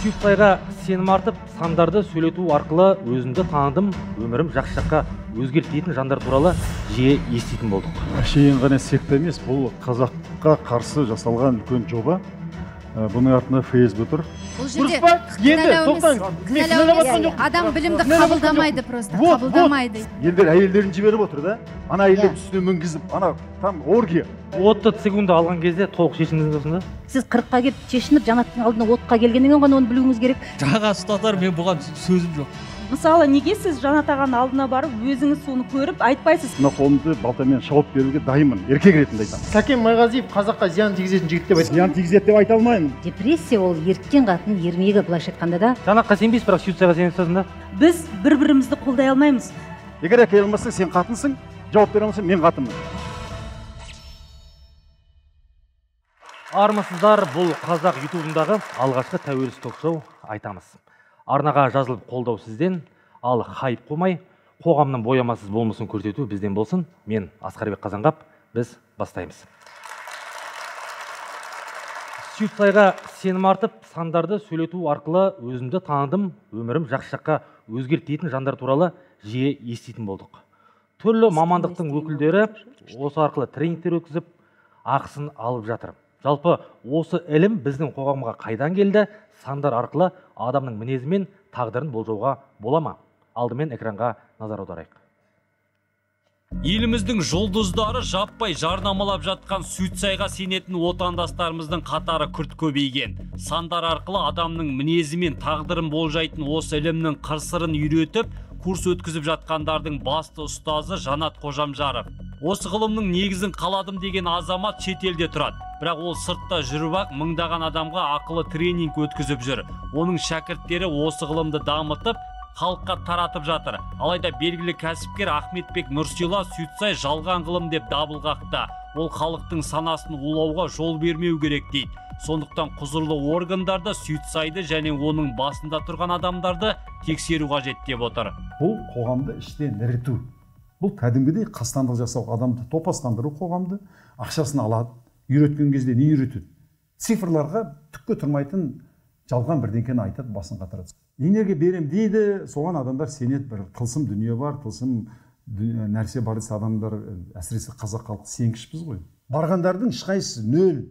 Сюитсайға сенім артып, сандарды сөйлету арқылы өзімді таныдым, өмірім жақсы жаққа өзгерді дейтін жандар туралы жиі еститін болдық. Әшейін ғана секта емес, бұл қазаққа қарсы жасалған үлкен жоба. Бұның артында ФСБ тұр. Бұл жерде адам білімді қабылдамайды просто, қабылдамайды. Елдер әйелдерін жіберіп отыр да, ана әйелдер үстіне мінгізіп, ана там оргия. 30 секунда алған кезде толық шешіміңіз осында. Сіз 40-қа келіп шешініп, жанаттың алдына отқа келгеннен ғана оны білуіңіз керек. Жаға ұстаздар, мен бұған сөзім жоқ. Мысалы, неге сіз Жанат ағаның алдына барып, өзіңіз соны көріп айтпайсыз? Мына қолымды балтамен шауып беруге дайынмын, еркек ретінде айтамын. Сәкен Майғазиев қазаққа зиян тигізетін жігіт деп айтады. Зиян тигізеді деп айта алмаймын. Депрессия ол еріккен қатын ермегі, былайша айтқанда да. Жанатқа сенбейсіз, бірақ Сюитсайға сенесіз да? Біз бір-бірімізді қолдай алмаймыз. Егер әкеле алмасаң, сен қатынсың, жауап бере алмасаң, мен қатынмын. Армысыздар, бұл қазақ ютубындағы алғашқы тәуелсіз ток-шоу айтамыз. Арнаға жазылып қолдау сізден, ал хайп қоймай, қоғамның боямасыз болмысын көрсету бізден болсын. Мен Асқарбек Қазанғап, біз бастаймыз. Сюитсайға сенім артып, сандарды сөйлету арқылы өзімді таныдым, өмірім жақсы жаққа өзгерді дейтін жандар туралы жиі еститін болдық. Түрлі мамандықтың өкілдері осы арқылы тренингтер өткізіп, ақысын алып жатыр. Жалпы осы ілім біздің қоғамға қайдан келді, сандар арқылы адамның мінезі мен тағдырын болжауға бола ма? Алдымен экранға назар аударайық. Еліміздің жұлдыздары жаппай жарнамалап жатқан Сюитсайға сенетін отандастарымыздың қатары күрт көбейген. Сандар арқылы адамның мінезі мен тағдырын болжайтын осы ілімнің қыр-сырын үйретіп, курс өткізіп жатқандардың басты ұстазы Жанат Қожамжаров. Осы ғылымның негізін қаладым деген азамат шетелде тұрады. Бірақ ол сыртта жүріп ақ мыңдаған адамға ақылы тренинг өткізіп жүр. Оның шәкірттері осы ғылымды дамытып, халыққа таратып жатыр. Алайда белгілі кәсіпкер Ахметбек Нұрсила Сюитсай жалған ғылым деп дабыл қақты. Ол халықтың санасын улауға жол бермеу керек дейді. Сондықтан құзырлы органдарда Сюитсайды және оның басында тұрған адамдарды тексеру қажет деп отыр. Бұл қоғамды іштен іріту. Бұл кәдімгідей қастандық жасау, адамды топастандыру, қоғамды ақшасын алады. Үйреткен кезде не үйретеді? Цифрларға түкке тұрмайтын жалған бірдеңкені айтады, басын қатырады. Енерге берем дейді, соған адамдар сенеді. Бір тылсым дүние бар, тылсым нәрсе бар десе адамдар, әсіресе қазақ халқы сенгішпіз ғой. Барғандардың ешқайсысы нөл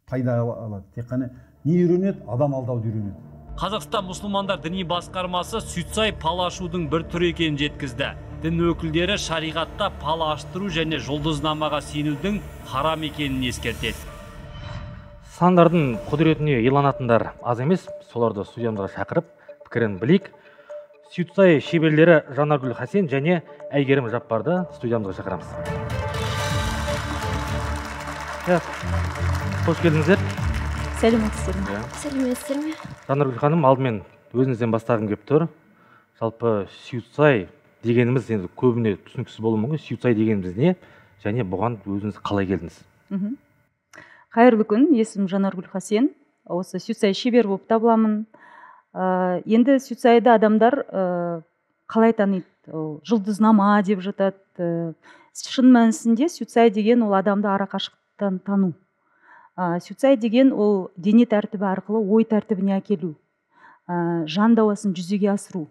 пайда алады. Тек қана не үйренеді? Адам алдауды үйренеді. Қазақстан мұсылмандар діни басқармасы Сюитсай пала ашудың бір түрі екенін жеткізді. Дін өкілдері шариғатта пала аштыру және жұлдызнамаға сенудің харам екенін ескертеді. Сандардың құдіретіне иланатындар аз емес, соларды студиямызға шақырып, пікірін білейік. Сюитсай шеберлері Жанаргүл Хасен және Әйгерім Жаппарды студиямызға шақырамыз. Қош келдіңіздер. Сәлеметсіздер ме? Сәлеметсіздер ме? Жанаргүл ханым, алдымен өзіңізден бастағым келіп тұр. Жалпы Сюитсай дегеніміз енді көбіне түсініксіз болуы мүмкін. Сюитсай дегеніміз не? Және бұған өзіңіз қалай келдіңіз? Қайырлы күн, есімім Жанаргүл Хасен. Осы Сюитсай шебер болып табыламын. Енді Сюитсайды адамдар қалай таниды? Жұлдызнама деп жатады. Шын мәнісінде Сюитсай деген ол адамды арақашықтан тану. Сюитсай деген ол дене тәртібі арқылы ой тәртібіне әкелу, жан дауасын жүзеге асыру.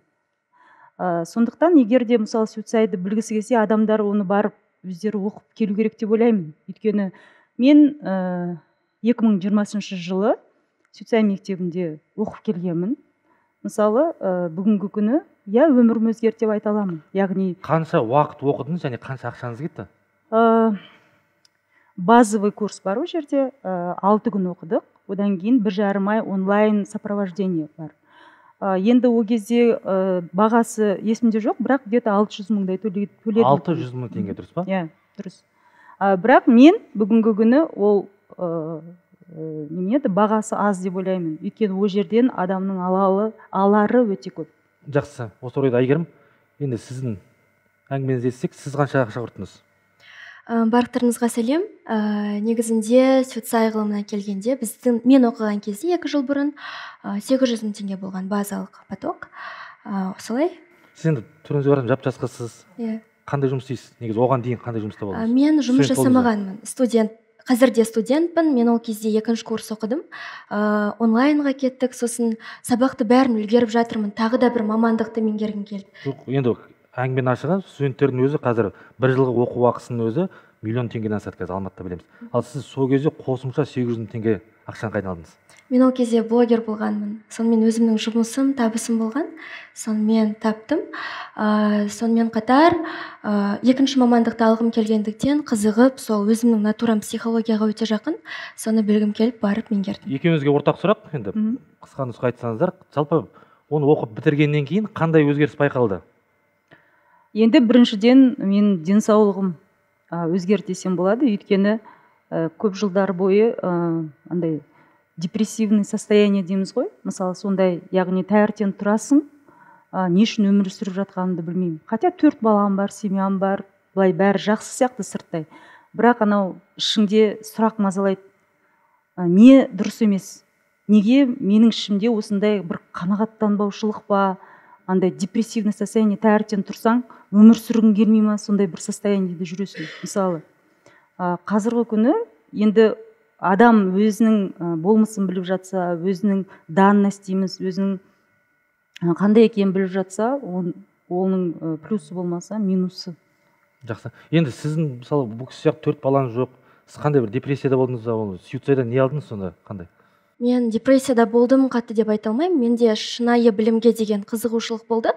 Сондықтан егер де мысалы Сюитсайды білгісі келсе, адамдар оны барып өздері оқып келу керек деп ойлаймын. Өйткені мен 2020 жылы Сюитсай мектебінде оқып келгенмін. Мысалы бүгінгі күні өмірім өзгерді деп айта аламын. Яғни қанша уақыт оқыдыңыз және қанша ақшаңыз кетті? Базовый курс бар ол жерде, 6 күн оқыдық. Одан кейін 1,5 ай онлайн сопровождение бар. Енді ол кезде бағасы есімде жоқ, бірақ где-то 600 мыңдай төледім. 600 мың теңге, дұрыс па? Иә, дұрыс. Бірақ мен бүгінгі күні ол бағасы аз деп ойлаймын. Өйткені ол жерден адамның алары өте көп. Жақсы, осы орайда Әйгерім, енді сіздің әңгімеңізді естісек, сіз қанша ақша құрттыңыз? Барлықтарыңызға сәлем. Негізінде Сюитсай ғылымына келгенде мен оқыған кезде 2 жыл бұрын 800 мың теңге болған базалық поток. Солай? Сіз енді түріңізге қарасам жап-жасқысыз. Иә. Қандай жұмыс істейсіз? Негізі оған дейін қандай жұмыста болдыңыз? Мен жұмыс жасамағанмын. Студент қазір де студентпін, мен ол кезде 2-ші курс оқыдым. Онлайнға кеттік, сосын сабақты бәрін үлгеріп жатырмын, тағы да бір мамандықты меңгергім келді. Жоқ, енді әңгімені ашыған студенттердің өзі қазір бір жылғы оқу ақысының өзі миллион теңгеден асады қазір Алматыда білеміз. Ал сіз сол кезде қосымша 800 мың теңге ақшаны қайдан алдыңыз? Мен ол кезде блогер болғанмын. Сонымен өзімнің жұмысым, табысым болған. Сонымен таптым. Сонымен қатар 2-ші мамандықты алғым келгендіктен қызығып, сол өзімнің натурам психологияға өте жақын. Соны білгім келіп барып меңгердім. Екеуіңізге ортақ сұрақ, енді қысқа нұсқа айтсаңыздар, жалпы оны оқып бітіргеннен кейін қандай өзгеріс байқалды? Енді біріншіден мен денсаулығым өзгерді десем болады, өйткені көп жылдар бойы андай депрессивный состояние дейміз ғой. Мысалы сондай, яғни таңертең тұрасың, не үшін өмір сүріп жатқанымды білмеймін. Хотя 4 балам бар, семьям бар, былай бәрі жақсы сияқты сырттай. Бірақ анау ішіңде сұрақ мазалайды. Не дұрыс емес? Неге менің ішімде осындай бір қанағаттанбаушылық па, андай депрессивный состояние, таңертең тұрсаң, өмір сүргің келмей ма, сондай бір состояниеде жүресің. Мысалы, қазіргі күні енді адам өзінің болмысын біліп жатса, өзінің данность дейміз, өзінің қандай екенін біліп жатса, оның плюсы болмаса минусы. Жақсы. Енді сіздің мысалы бұл кісі сияқты 4 балаңыз жоқ. Сіз қандай бір депрессияда болдыңыз ба? Суицидтан не алдыңыз сонда? Қандай? Мен депрессияда болдым қатты деп айта алмаймын. Менде шынайы білімге деген қызығушылық болды.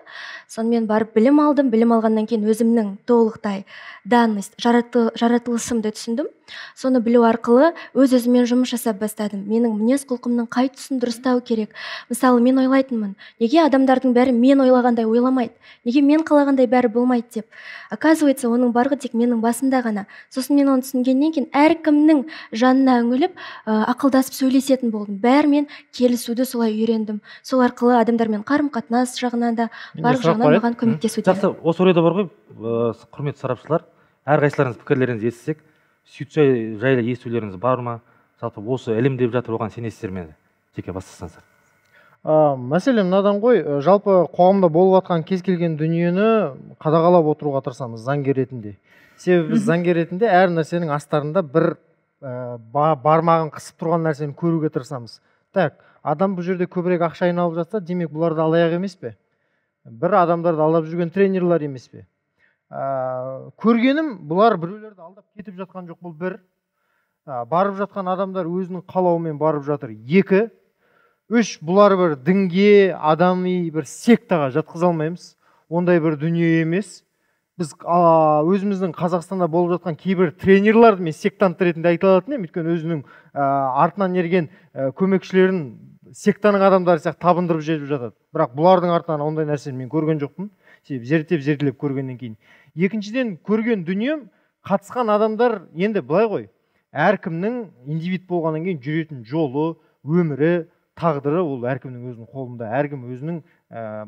Сонымен барып білім алдым. Білім алғаннан кейін өзімнің толықтай данность, жаратылысымды түсіндім. Соны білу арқылы өз-өзімен жұмыс жасап бастадым. Менің мінез құлқымның қай тұсын дұрыстау керек. Мысалы, мен ойлайтынмын, неге адамдардың бәрі мен ойлағандай ойламайды? Неге мен қалағандай бәрі болмайды деп. Оказывается, оның барлығы тек менің басымда ғана. Сосын мен оны түсінгеннен кейін әркімнің жанына үңіліп, ақылдасып сөйлесетін болдым. Бәрімен келісуді солай үйрендім. Сол арқылы адамдармен қарым-қатынас жағынан да барлық жағынан маған көмектесуде. Жақсы, осы орайда бар ғой, құрметті сарапшылар, әрқайсыларыңыз пікірлеріңізді естісек, суицид жайлы естулеріңіз бар ма? Жалпы осы ілім деп жатыр, оған сенесіздер ме? Жеке бастасаңыздар. Мәселе мынадан ғой, жалпы қоғамда болып жатқан кез келген дүниені қадағалап отыруға тырысамыз заңгер ретінде. Себебі біз заңгер ретінде әр нәрсенің астарында бір бармағын қысып тұрған нәрсені көруге тырысамыз. Так, адам бұл жерде көбірек ақша айналып жатса, демек бұларды алаяқ емес пе? Бір адамдарды алдап жүрген тренерлер емес пе? Көргенім, бұлар біреулерді алдап кетіп жатқан жоқ, бұл бір. Барып жатқан адамдар өзінің қалауымен барып жатыр. 2. 3. Бұлар бір дінге, адами бір сектаға жатқыза алмаймыз. Ондай бір дүние емес. Біз өзіміздің Қазақстанда болып жатқан кейбір тренерларды мен сектант ретінде айта алатын едім, өйткені өзінің артынан ерген көмекшілерін сектаның адамдары сияқты табындырып жетіп жатады. Бірақ бұлардың артынан ондай нәрсені мен көрген жоқпын. Себебі зерделеп көргеннен кейін. Екіншіден, көрген дүнием, қатысқан адамдар енді былай ғой, әркімнің индивид болғаннан кейін жүретін жолы, өмірі, тағдыры ол әркімнің өзінің қолында, әркім өзінің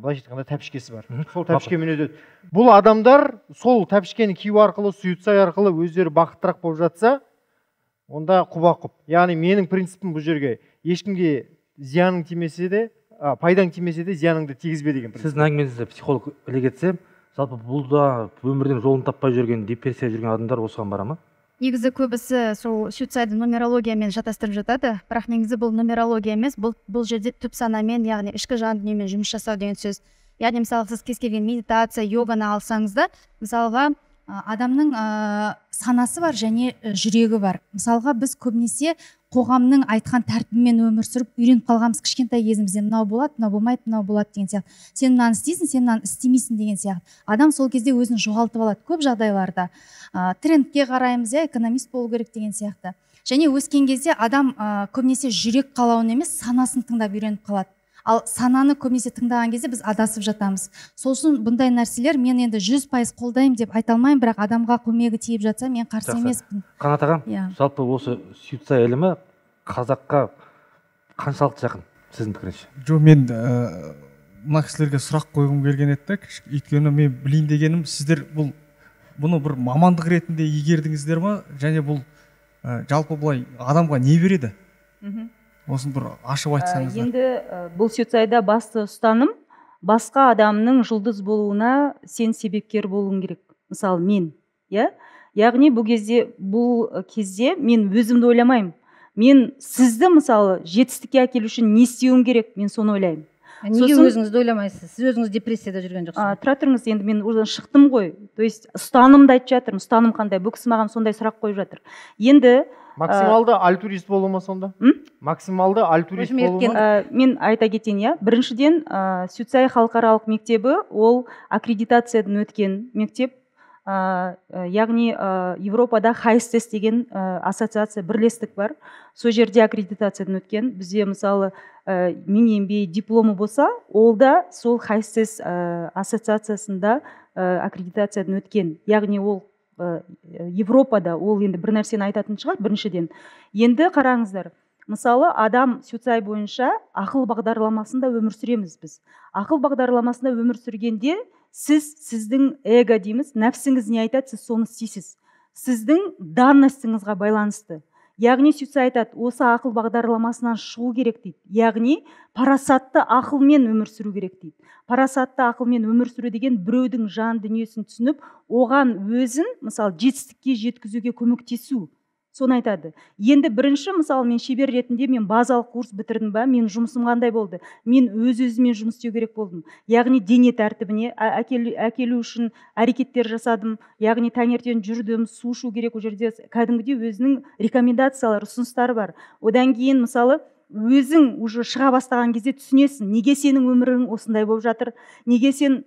былайша айтқанда тәпішкесі бар. Сол тәпішкемен өтеді. Бұл адамдар сол тәпішкені кию арқылы, суицид арқылы өздері бақыттырақ болып жатса, онда құба-құп. Яғни менің принципім бұл жерге ешкімге зияның тимесе де, пайдаң тимесе де зияныңды тигізбе деген принцип. Сіздің әңгімеңізді психолог іле кетсе, жалпы бұл да өмірден жолын таппай жүрген, депрессия жүрген адамдар осыған бара ма? Негізі көбісі сол суицидті нумерологиямен жатастырып жатады, бірақ негізі бұл нумерология емес, бұл жерде түп санамен, яғни ішкі жан дүниемен жұмыс жасау деген сөз. Яғни мысалы сіз кез келген медитация, йоганы алсаңыз да, мысалға адамның санасы бар және жүрегі бар. Мысалға біз көбінесе қоғамның айтқан тәртібімен өмір сүріп үйреніп қалғанбыз кішкентай кезімізде, мынау болады, мынау болмайды, мынау болады деген сияқты. Сен мынаны істейсің, сен мынаны істемейсің деген сияқты. Адам сол кезде өзін жоғалтып алады көп жағдайларда. Трендке қараймыз, экономист болу керек деген сияқты. Және өскен кезде адам көбінесе жүрек қалауын емес, санасын тыңдап үйреніп қалады. Ал сананы көбінесе тыңдаған кезде біз адасып жатамыз. Сол үшін бұндай нәрселер мен енді 100% қолдаймын деп айта алмаймын, бірақ адамға көмегі тиіп жатса мен қарсы емеспін. Қанат аға, жалпы осы суицид ілімі қазаққа қаншалықты жақын сіздің пікіріңізше? Жоқ, мен мына кісілерге сұрақ қойғым келген еді. Өйткені мен білейін дегенім, сіздер бұны бір мамандық ретінде игердіңіздер ма, және бұл жалпы былай адамға не береді? Осын бір ашып айтсаңыз. Енді бұл суицидта басты ұстаным, басқа адамның жұлдыз болуына сен себепкер болуың керек. Мысалы мен, яғни бұл кезде мен өзімді ойламаймын, мен сізді мысалы жетістікке әкелу үшін не істеуім керек, мен соны ойлаймын. Неге өзіңізді ойламайсыз? Сіз өзіңіз депрессияда жүрген жоқсыз? Тұра тұрыңыз, енді мен одан шықтым ғой. То есть ұстанымды айтып жатырмын, ұстаным қандай? Бұл кісі маған сондай сұрақ қойып жатыр. Енді максималды альтурист болу ма сонда? Максималды альтурист болу ма? Мен айта кетейін, иә. Біріншіден, Сюцай халықаралық мектебі ол аккредитациядан өткен мектеп. Яғни Европада хайстес деген ассоциация, бірлестік бар. Сол жерде аккредитациядан өткен. Бізде мысалы мен MBA дипломы болса, ол да сол хайстес ассоциациясында аккредитациядан өткен. Яғни ол Европада, ол енді бір нәрсені айтатын шығар, біріншіден. Енді қараңыздар, мысалы адам Сюцай бойынша ақыл бағдарламасында өмір сүреміз біз. Ақыл бағдарламасында өмір сүргенде сіздің эго дейміз, нәпсіңіз не айтады, сіз соны істейсіз. Сіздің данностыңызға байланысты. Яғни Сюцай айтады, осы ақыл бағдарламасынан шығу керек дейді. Яғни парасатты ақылмен өмір сүру керек дейді. Парасатты ақылмен өмір сүру деген біреудің жан дүниесін түсініп, оған өзін, мысалы, жетістікке жеткізуге көмектесу. Соны айтады. Енді бірінші, мысалы, мен шебер ретінде мен базалық курс бітірдім ба, мен жұмысым қандай болды? Мен өз-өзімен жұмыс істеу керек болдым. Яғни дене тәртібіне әкелу үшін әрекеттер жасадым. Яғни таңертең жүрдім, су ішу керек, ол жерде кәдімгідей өзінің рекомендациялары, ұсыныстары бар. Одан кейін, мысалы, өзің уже шыға бастаған кезде түсінесің, неге сенің өмірің осындай болып жатыр, неге сен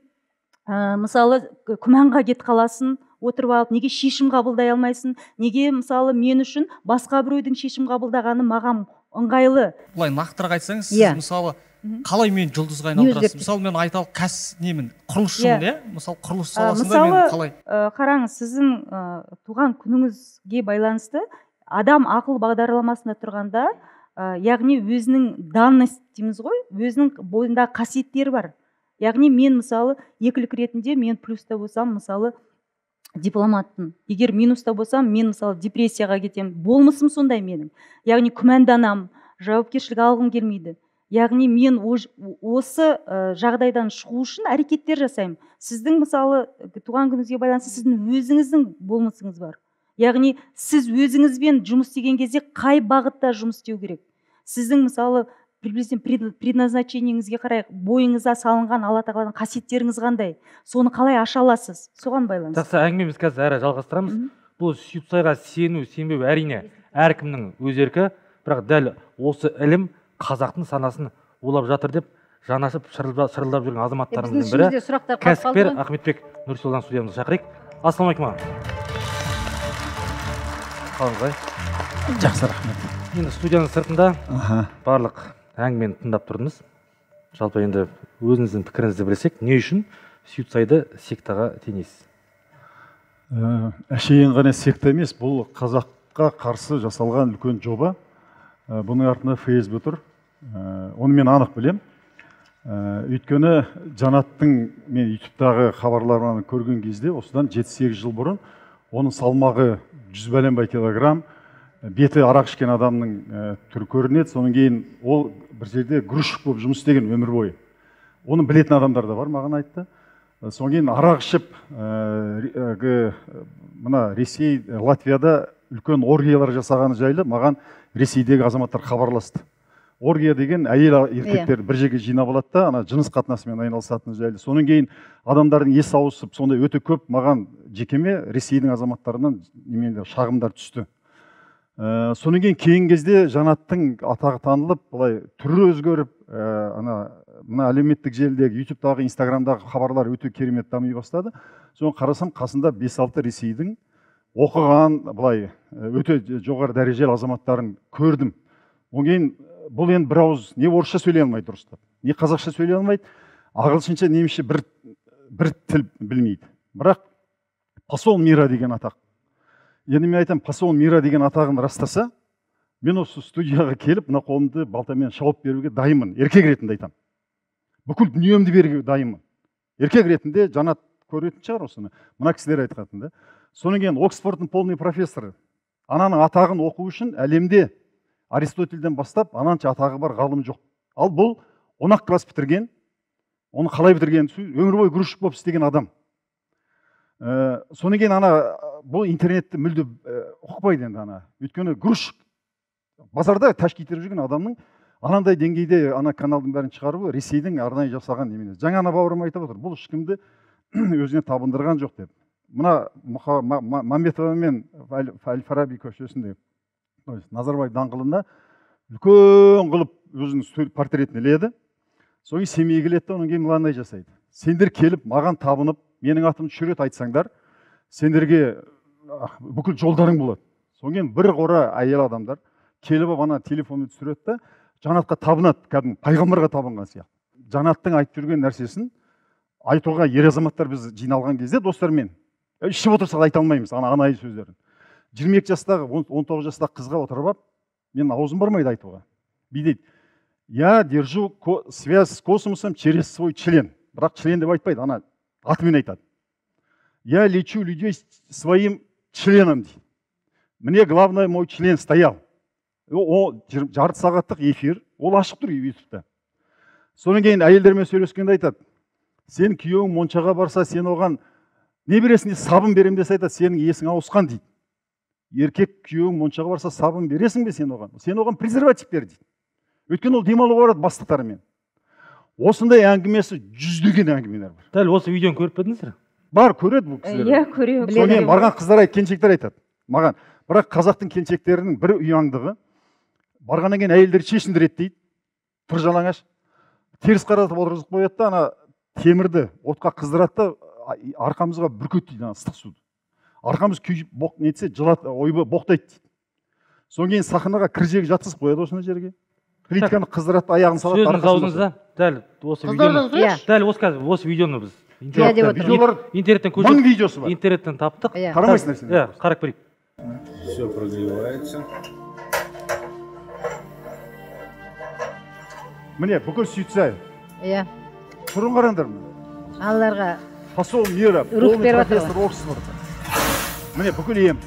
мысалы күмәнға кетіп қаласың, отырып алып, неге шешім қабылдай алмайсың, неге мысалы мен үшін басқа біреудің шешім қабылдағаны маған ыңғайлы. Былай нақтырақ айтсаңыз, сіз мысалы қалай мен жұлдызға айналдырасыз? Мысалы мен айталық немін, құрылысшымын, иә? Мысалы құрылыс саласында мен қалай? Қараңыз, сіздің туған күніңізге байланысты адам ақыл бағдарламасында тұрғанда, яғни өзінің данность дейміз ғой, өзінің бойында қасиеттері бар. Яғни мен мысалы екілік ретінде мен плюста болсам, мысалы дипломатпын. Егер минуста болсам, мен мысалы депрессияға кетемін. Болмысым сондай менің. Яғни күмәнданам, жауапкершілік алғым келмейді. Яғни мен осы жағдайдан шығу үшін әрекеттер жасаймын. Сіздің мысалы туған күніңізге байланысты сіздің өзіңіздің болмысыңыз бар. Яғни сіз өзіңізбен жұмыс істеген кезде қай бағытта жұмыс істеу керек? Сіздің мысалы предназначениеңізге қарай бойыңызда салынған Алла тағаланың қасиеттеріңіз қандай? Соны қалай аша аласыз? Соған байланысты. Жақсы, әңгімеміз қазір әрі жалғастырамыз. Бұл Сюцайға сену, сенбеу әрине әркімнің өз еркі, бірақ дәл осы ілім қазақтың санасын улап жатыр деп жанашып шырылдап жүрген азаматтарымыздың бірі кәсіпкер Ахметбек Нұрсұлтан студиямызға шақырайық. Ассалаумағалейкум. Қалыңыз? Жақсы, рахмет. Енді студияның сыртында барлық әңгімені тыңдап тұрдыңыз. Жалпы енді өзіңіздің пікіріңізді білсек, не үшін Сюцайды сектаға теңейсіз? Әшейін ғана секта емес, бұл қазаққа қарсы жасалған үлкен жоба. Бұның артында ФСБ тұр. Оны мен анық білем. Өйткені Жанаттың мен ютубтағы хабарларын көрген кезде, осыдан 7-8 жыл бұрын, оның салмағы 100 бәленбай килограмм, беті арақ ішкен адамның түрі көрінеді. Соның кейін ол бір жерде грузчик болып жұмыс істеген өмір бойы. Оны білетін адамдар да бар, маған айтты. Соның кейін арақ ішіп, мына Ресей, Латвияда үлкен оргиялар жасағаны жайлы маған Ресейдегі азаматтар хабарласты. Оргия деген әйел еркектер бір жерге жинап алады да, ана жыныс қатынасымен айналысатыны жайлы. Соның кейін адамдардың есі ауысып, сондай өте көп маған жекеме Ресейдің азаматтарынан шағымдар түсті. Соның кейін кезде Жанаттың атағы танылып, былай түрі өзгеріп, мына әлеуметтік желідегі, ютубтағы, инстаграмдағы хабарлар өте керемет дами бастады. Соны қарасам, қасында 5-6 Ресейдің оқыған, былай өте жоғары дәрежелі азаматтарын көрдім. Одан кейін бұл енді бір ауыз не орысша сөйлей алмайды дұрыстап, не қазақша сөйлей алмайды, ағылшынша, немісше бір тіл білмейді. Бірақ посол мира деген атақ. Енді мен айтам, посол мира деген атағын растаса, мен осы студияға келіп, мына қолымды балтамен шауып беруге дайынмын. Еркек ретінде айтам. Бүкіл дүниемді беруге дайынмын. Еркек ретінде Жанат көретін шығар осыны. Мына кісілер айтқатында. Соның кейін Оксфордтың полный профессоры. Ананың атағын оқу үшін әлемде Аристотельден бастап ананша атағы бар ғалым жоқ. Ал бұл 10 класс бітірген, оны қалай бітірген, өмір бойы грузчик болып істеген адам. Соның кейін ана бұл интернетті мүлде ұқпайды енді ана. Өйткені грузчик базарда ташкиттер жүрген адамның анандай деңгейде ана каналдың бәрін шығаруы Ресейдің арнайы жасаған немене. Жаңа ана бауырым айтып отыр, бұл ешкімді өзіне табындырған жоқ деп. Мына Мамбетова мен Әл-Фараби көшесінде Назарбаев даңғылында үлкен қылып өзінің портретін іледі. Соң Семейге келеді, оның кейін мынандай жасайды. Сендер келіп маған табынып, менің атымды үш рет айтсаңдар, сендерге бүкіл жолдарың болады. Соң кейін бір қора әйел адамдар келіп ана телефонды түсіреді да, Жанатқа табынады, кәдімгі пайғамбарға табынған сияқты. Жанаттың айтып жүрген нәрсесін айтуға ер азаматтар біз жиналған кезде достармен ішіп отырсақ айта алмаймыз анайы сөздерін. 22 жастағы, 19 жастағы қызға отырып алып, мен аузым бармайды айтуға. Дейді, я держу связь с космосом через свой член. Бірақ член деп айтпайды, ана атымен айтады. Я лечу людей своим членом дейді. Мне главное мой член стоял. Ол жарты сағаттық эфир, ол ашық тұр ютубта. Содан кейін әйелдермен сөйлескенде айтады, сен күйеуің моншаға барса, сен оған не бересің дейді, сабын берем десе айтады, сенің есің ауысқан дейді. Еркек күйеуің моншаға барса, сабын бересің бе сен оған? Сен оған презерватив бер дейді. Өйткені ол демалуға барады бастықтарымен. Осындай әңгімесі жүздеген әңгімелер бар. Дәл осы видеоны көріп пе? Бар, көреді бұл кісілер. Иә, көремін. Сонымен барған қыздар келіншектер айтады маған. Бірақ қазақтың келіншектерінің бір ұяңдығы, барғаннан кейін әйелдер шешіндіреді дейді, тұр жалаңаш, теріс қаратып отырғызып қояды да, ана темірді отқа қыздырады да, арқамызға бүркет дейді, ыстық суды. Арқамыз күйіп нетсе, ойбы боқтайды дейді. Соң кейін сахнаға кіржегі жатсыз қояды осына жерге. Плитканы қыздырады, аяғын салады. Сөзіңіз аузыңызда. Дәл осы видеоны біз интернеттен көшіп, мың видеосы бар. Интернеттен таптық. Қарамайсың нәрсені. Қарап көрейік. Все прогревается. Міне, бүкіл сөйтсе. Иә. Тұрын қараңдар. Алларға посол мира, рух беріп профессор Оксфорда. Міне, бүкіл ем.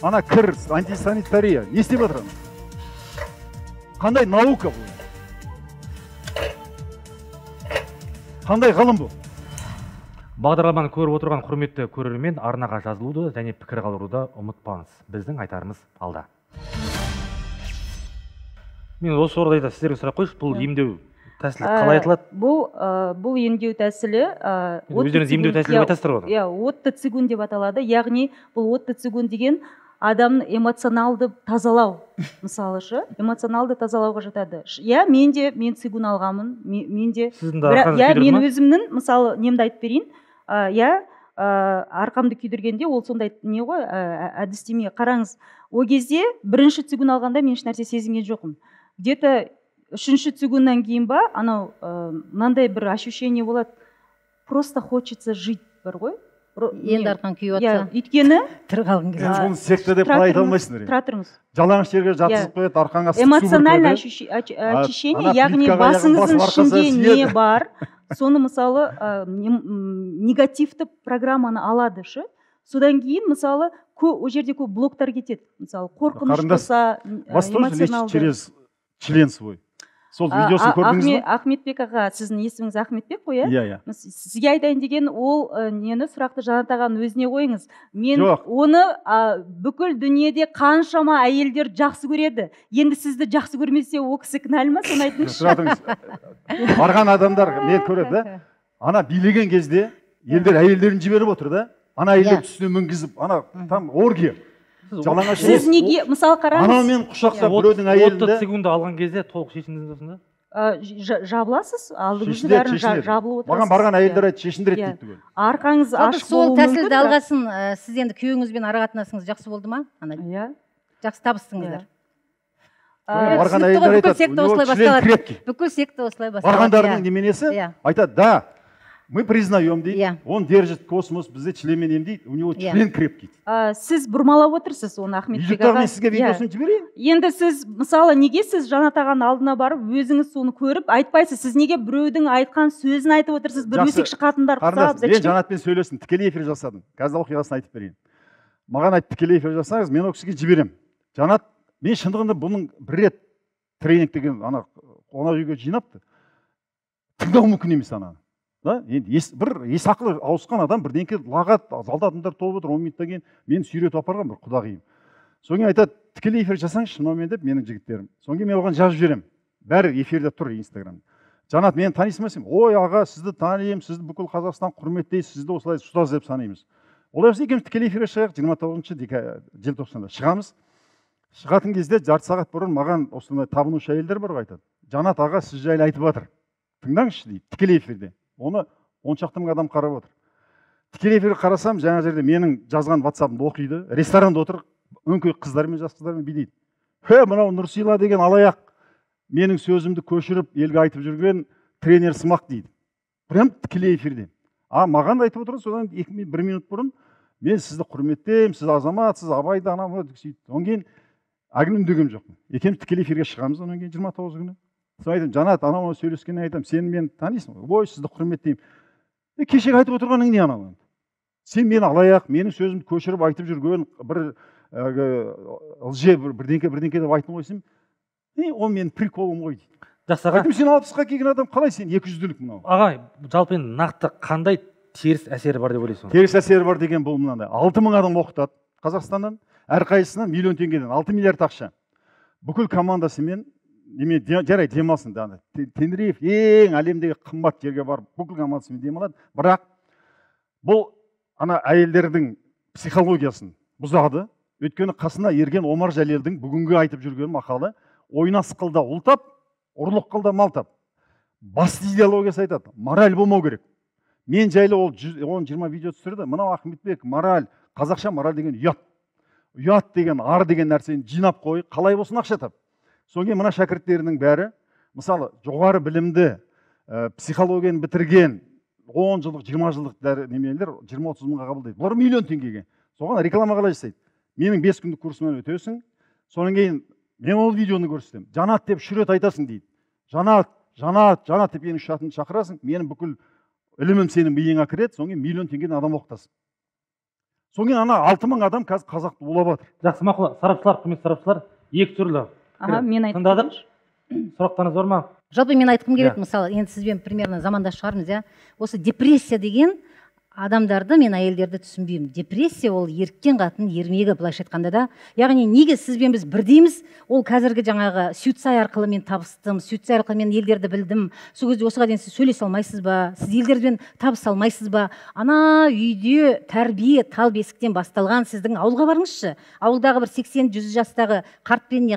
Ана кір, антисанитария. Не істеп жатыр? Қандай наука бұл? Қандай ғылым бұл? Бағдарламаны көріп отырған құрметті көрермен, арнаға жазылуды және пікір қалдыруды ұмытпаңыз. Біздің айтарымыз алда. Мен осы орайда сіздерге сұрақ қойшы, бұл емдеу тәсілі қалай айтылады? Бұл емдеу тәсілі өздеріңіз емдеу тәсілі айтасыздар ғой? Иә, отты цигун деп аталады. Яғни бұл отты цигун деген адамның эмоционалды тазалау, мысалышы, эмоционалды тазалауға жатады. Иә, мен цигун алғамын, мен өзімнің, мысалы, немді айтып берейін. Иә, арқамды күйдіргенде ол сондай не ғой, әдістеме. Қараңыз, о кезде бірінші цигун алғанда мен еш нәрсе сезінген жоқпын. Где-то үшінші цигуннан кейін ба, анау мынандай бір ощущение болады. Просто хочется жить, бар ғой. Енді арқан күйіп атса. Өйткені тұрғалғың келеді. Оны секта деп қалай айта алмайсыңдар. Тұра тұрыңыз. Жалаңаш жерге жатқызып қояды, арқаңа ыстық су эмоциональное очищение, яғни басыңыздың ішінде не бар, соны мысалы негативті программаны алады шы. Содан кейін мысалы о жерде көп блоктар кетеді. Мысалы қорқыныш болса, эмоционалды. Через член свой. Сол видеосын көрдіңіз бе? Ахметбек аға, сіздің есіміңіз Ахметбек қой, иә? Сізге айтайын деген ол нені сұрақты Жанат ағаның өзіне қойыңыз. Мен оны бүкіл дүниеде қаншама әйелдер жақсы көреді. Енді сізді жақсы көрмесе, о кісі кінәлі ма? Соны айтыңызшы. Барған адамдар мен көреді, ана билеген кезде елдер әйелдерін жіберіп отыр да, ана әйелдер үстіне мінгізіп, ана там оргия. Сіз неге, мысалы қараңыз, анамен құшақтап біреудің әйелінде 30 секунд алған кезде толық шешіндіңіз осында? Жабыласыз, алдыңызды бәрін жабылып отырасыз. Маған барған әйелдер айтты, шешіндіреді дейді. Арқаңыз ашық болуы мүмкін. Сол тәсілді да. алғасын, сіз енді күйеуіңізбен ара қатынасыңыз жақсы болды ма? Иә. Жақсы табыстыңыздар. Барған әйелдер айтады, бүкіл секта осылай басталады. Барғандарының неменесі айтады, да, мы признаем дейді, он держит космос, бізде членмен емдейді, у него член крепкий. Сіз бұрмалап отырсыз оны Ахметбек аға. Мен сізге видеосын жіберейін. Енді сіз, мысалы, неге сіз Жанат ағаның алдына барып, өзіңіз соны көріп, айтпайсыз, сіз неге біреудің айтқан сөзін айтып отырсыз, бір өсекші қатындар құсап, мен Жанатпен сөйлестім, тікелей эфир жасадым. Қазір оқиғасын айтып берейін. Маған айтты, тікелей эфир жасаңыз, мен ол кісіге жіберем. Жанат, мен шындығында бұның бір рет тренинг деген ана қонақ үйге жинапты. Тыңдау мүмкін емес ананы. да енді бір ес ақылы ауысқан адам бірдеңке лағат, залда адамдар толып отыр, 10 минуттан кейін мені сүйретіп апарған бір құдағиым. Содан кейін айтады, тікелей эфир жасаңызшы мынаумен деп менің жігіттерім. Содан кейін мен оған жазып жіберемін. Бәрі эфирде тұр Инстаграмда. Жанат, мені танисың ба сен? Ой аға, сізді танимын, сізді бүкіл Қазақстан құрметтейді, сізді осылай ұстаз деп санаймыз. Олай болса екеуміз тікелей эфирге шығайық, 29 желтоқсанда шығамыз. Шығатын кезде жарты сағат бұрын маған осындай табынушы әйелдер бар ғой, айтады. Жанат аға сіз жайлы айтып жатыр. Тыңдаңызшы дейді, тікелей эфирде. Оны 10 шақты мың адам қарап отыр. Тікелей эфирге қарасам, жаңа жерде менің жазған WhatsApp-ымды оқиды, ресторанда отыр, өңкей қыздармен, жас қыздармен билейді. Мынау Нұрсила деген алаяқ менің сөзімді көшіріп елге айтып жүрген тренер сымақ дейді. Прям тікелей эфирде. Маған айтып отыр, содан 1 минут бұрын мен сізді құрметтеймін, сіз азамат, сіз абайды анау сөйтіп. Онан кейін әңгімелегем жоқпын. Екеуміз тікелей эфирге шығамыз, онан кейін 29 күні. Соны айтамын, Жанат, анау сөйлескеннен айтамын, сен мені танисың ғой? Ой, сізді құрметтеймін. Кешегі айтып отырғаның не анау? Сен мені алаяқ, менің сөзімді көшіріп айтып жүрген бір лже бірдеңке деп айтын қойсам, ол менің приколым ғой дейді. Жақсы аға. Айтым, сен 60-қа келген адам қалай сен 200-лік мынау? Аға, жалпы енді нақты қандай теріс әсері бар деп ойлайсың? Теріс әсері бар деген бұл мынандай. 6000 адам оқытады Қазақстаннан, әрқайсысынан миллион теңгеден 6 миллиард ақша. Бүкіл командасымен жарай демалсын. Тенериев ең әлемдегі қымбат жерге барып, бүкіл командасымен демалады. Бірақ бұл әйелдердің психологиясын бұзады. Өйткені қасына ерген Омар Жәлелдің бүгінгі айтып жүрген мақалы ойнас қылда ұлтап, ұрлық қылда малтап. Басты идеологиясы айтады, мораль болмау керек. Мен жайлы ол 10-20 видео түсірді. Мынау Ахметбек, мораль, қазақша мораль деген ұят. Ұят деген, ар деген нәрсені жинап қой, қалай болсын ақша тап. Содан кейін мына шәкірттерінің бәрі, мысалы, жоғары білімді, психологияны бітірген 10 жылдық, 20 жылдық немелер 20-30 мыңға қабылдайды. Бұлар миллион теңгеге. Соған реклама қалай жасайды? Менің 5 күндік курсымнан өтесің, содан кейін мен ол видеоны көрсетемін. Жанат деп 3 рет айтасың дейді. Жанат деп менің шатынды шақырасың, менің бүкіл ілімім сенің миыңа кіреді, содан кейін миллион теңгеден адам оқытасың. Содан кейін 6000 адам қазір қазақты улап жатыр. Жақсы, мақұл. Сарапшылар, құрметті сарапшылар, екі түрлі. Мен айтып тыңдадық. Сұрақтарыңыз бар ма? Жалпы мен айтқым келеді, мысалы, енді сізбен примерно замандас шығармыз, иә. Осы депрессия деген адамдарды, мен әйелдерді түсінбеймін. Депрессия ол еріккен қатын ермегі, былайша айтқанда да. Яғни неге сізбен біз бірдейміз? Ол қазіргі жаңағы сүйетсай арқылы мен табыстым, сүйетсай арқылы мен елдерді білдім. Сол кезде осыға дейін сіз сөйлесе алмайсыз ба? Сіз елдерден табыс алмайсыз ба? Ана үйде тәрбие тал бесіктен басталған. Сіздің ауылға барыңызшы. Ауылдағы бір 80-100 жастағы қартпен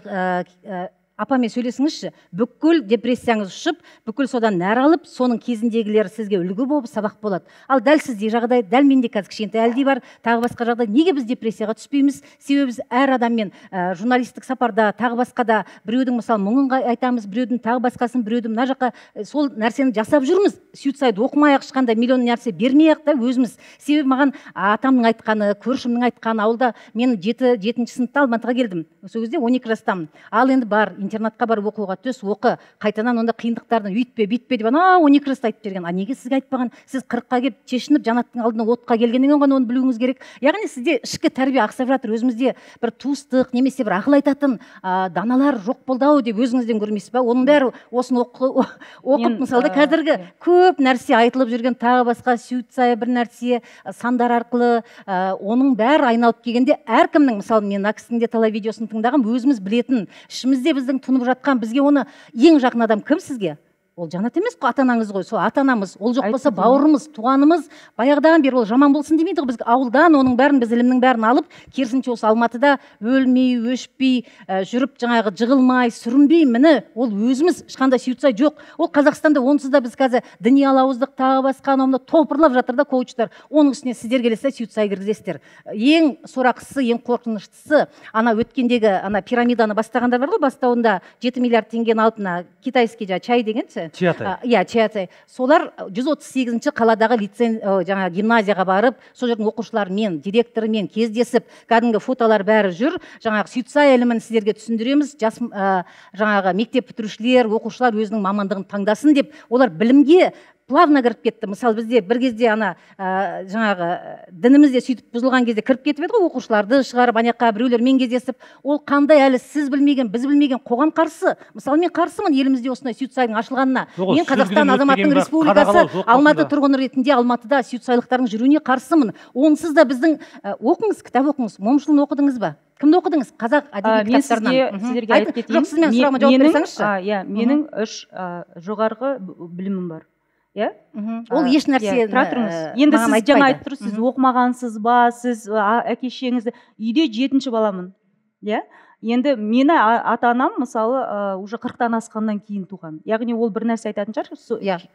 апамен сөйлесіңізші, бүкіл депрессияңыз ұшып, бүкіл содан нәр алып, соның кезіндегілер сізге үлгі болып сабақ болады. Ал дәл сіздей жағдай, дәл менде қазір кішкентай әлдей бар, тағы басқа жағдай. Неге біз депрессияға түспейміз? Себебі біз әр адаммен журналистік сапарда, тағы басқада біреудің мысалы мұңын айтамыз, біреудің тағы басқасын, біреудің мына жаққа сол нәрсені жасап жүрміз. Суицид оқымай-ақ, ешқандай миллион нәрсе бермей-ақ та өзіміз. Себебі маған атамның айтқаны, көршімнің айтқаны, ауылда мен 7-ші сыныпта Алматыға келдім. Сол кезде 12 жастамын. Ал енді бар интернатқа барып оқуға түс, оқы, қайтадан онда қиындықтардың үйтпе, бүйтпе деп 12 жаста айтып берген. Неге сізге айтпаған? Сіз 40-қа келіп чешініп, жанаттың алдына отқа келгеннен ғана оны білуіңіз керек. Яғни сізде ішкі тәрбие ақсап жатыр. Өзімізде бір туыстық, немесе бір ақыл айтатын даналар жоқ болды-ау деп өзіңізден көрмейсіз ба? Оның бәрі осыны оқып, мысалы қазіргі көп нәрсе айтылып жүрген, тағы басқа суицид бір нәрсе, сандар арқылы, оның бәрі айналып келгенде әркімнің, мысалы мен Акстың де талай видеосын тыңдағам, өзіміз білетін, ішімізде біздің тұнып жатқан, бізге оны ең жақын адам кім сізге? Ол Жанат емес қой, ата-анаңыз ғой, сол ата-анамыз. Ол жоқ болса бауырымыз, туғанымыз, баяғыдан бері ол жаман болсын демейді ғой. Біз ауылдан оның бәрін, біз ілімнің бәрін алып, керісінше осы Алматыда өлмей, өшпей, жүріп жаңағы жығылмай, сүрінбей, міне, ол өзіміз ешқандай суицид жоқ. Ол Қазақстанда онсыз да біз қазір діни алауыздық, тағы басқа анауында топырлап жатыр да коучтар. Оның үстіне сіздер келесе суицид кіргізесіздер. Ең сорақысы, ең қорқыныштысы, ана өткендегі ана пирамиданы бастағандар бар ғой, бастауында 7 миллиард теңгені алып, китайский чай дегенсі. Чиатай. Солар 138-ші қаладағы жаңа гимназияға барып, сол жердің оқушыларымен, директорымен кездесіп, кәдімгі фотолар бәрі жүр. Жаңағы суицид ілімін сіздерге түсіндіреміз. Жас жаңағы мектеп бітірушілер, оқушылар өзінің мамандығын таңдасын деп, олар білімге плавно кіріп кетті. Мысалы бізде бір кезде ана жаңағы дінімізде сөйтіп бұзылған кезде кіріп кетіп еді ғой, оқушыларды шығарып ана жаққа біреулермен кездесіп, ол қандай әлі сіз білмеген, біз білмеген қоғам қарсы. Мысалы мен қарсымын елімізде осындай суицидтың ашылғанына. Мен Қазақстан азаматтың республикасы Алматы тұрғыны ретінде Алматыда суицидалықтардың жүруіне қарсымын. Онсыз да біздің оқыңыз, кітап оқыңыз. Момышұлын оқыдыңыз ба? Кімді оқыдыңыз? Қазақ әдеби кітаптарынан. Сіздерге айтып кетейін. Жоқ, сіз менің сұрағыма жауап берсеңізші. Менің 3 жоғарғы білімім бар. Иә? Ол еш нәрсе. Тұра тұрыңыз. Енді сіз жаңа айтып тұрсыз, сіз оқымағансыз ба, сіз әке-шешеңізді, үйде 7-ші баламын. Иә? Енді мені ата-анам мысалы уже 40-тан асқаннан кейін туған. Яғни ол бір нәрсе айтатын шығар.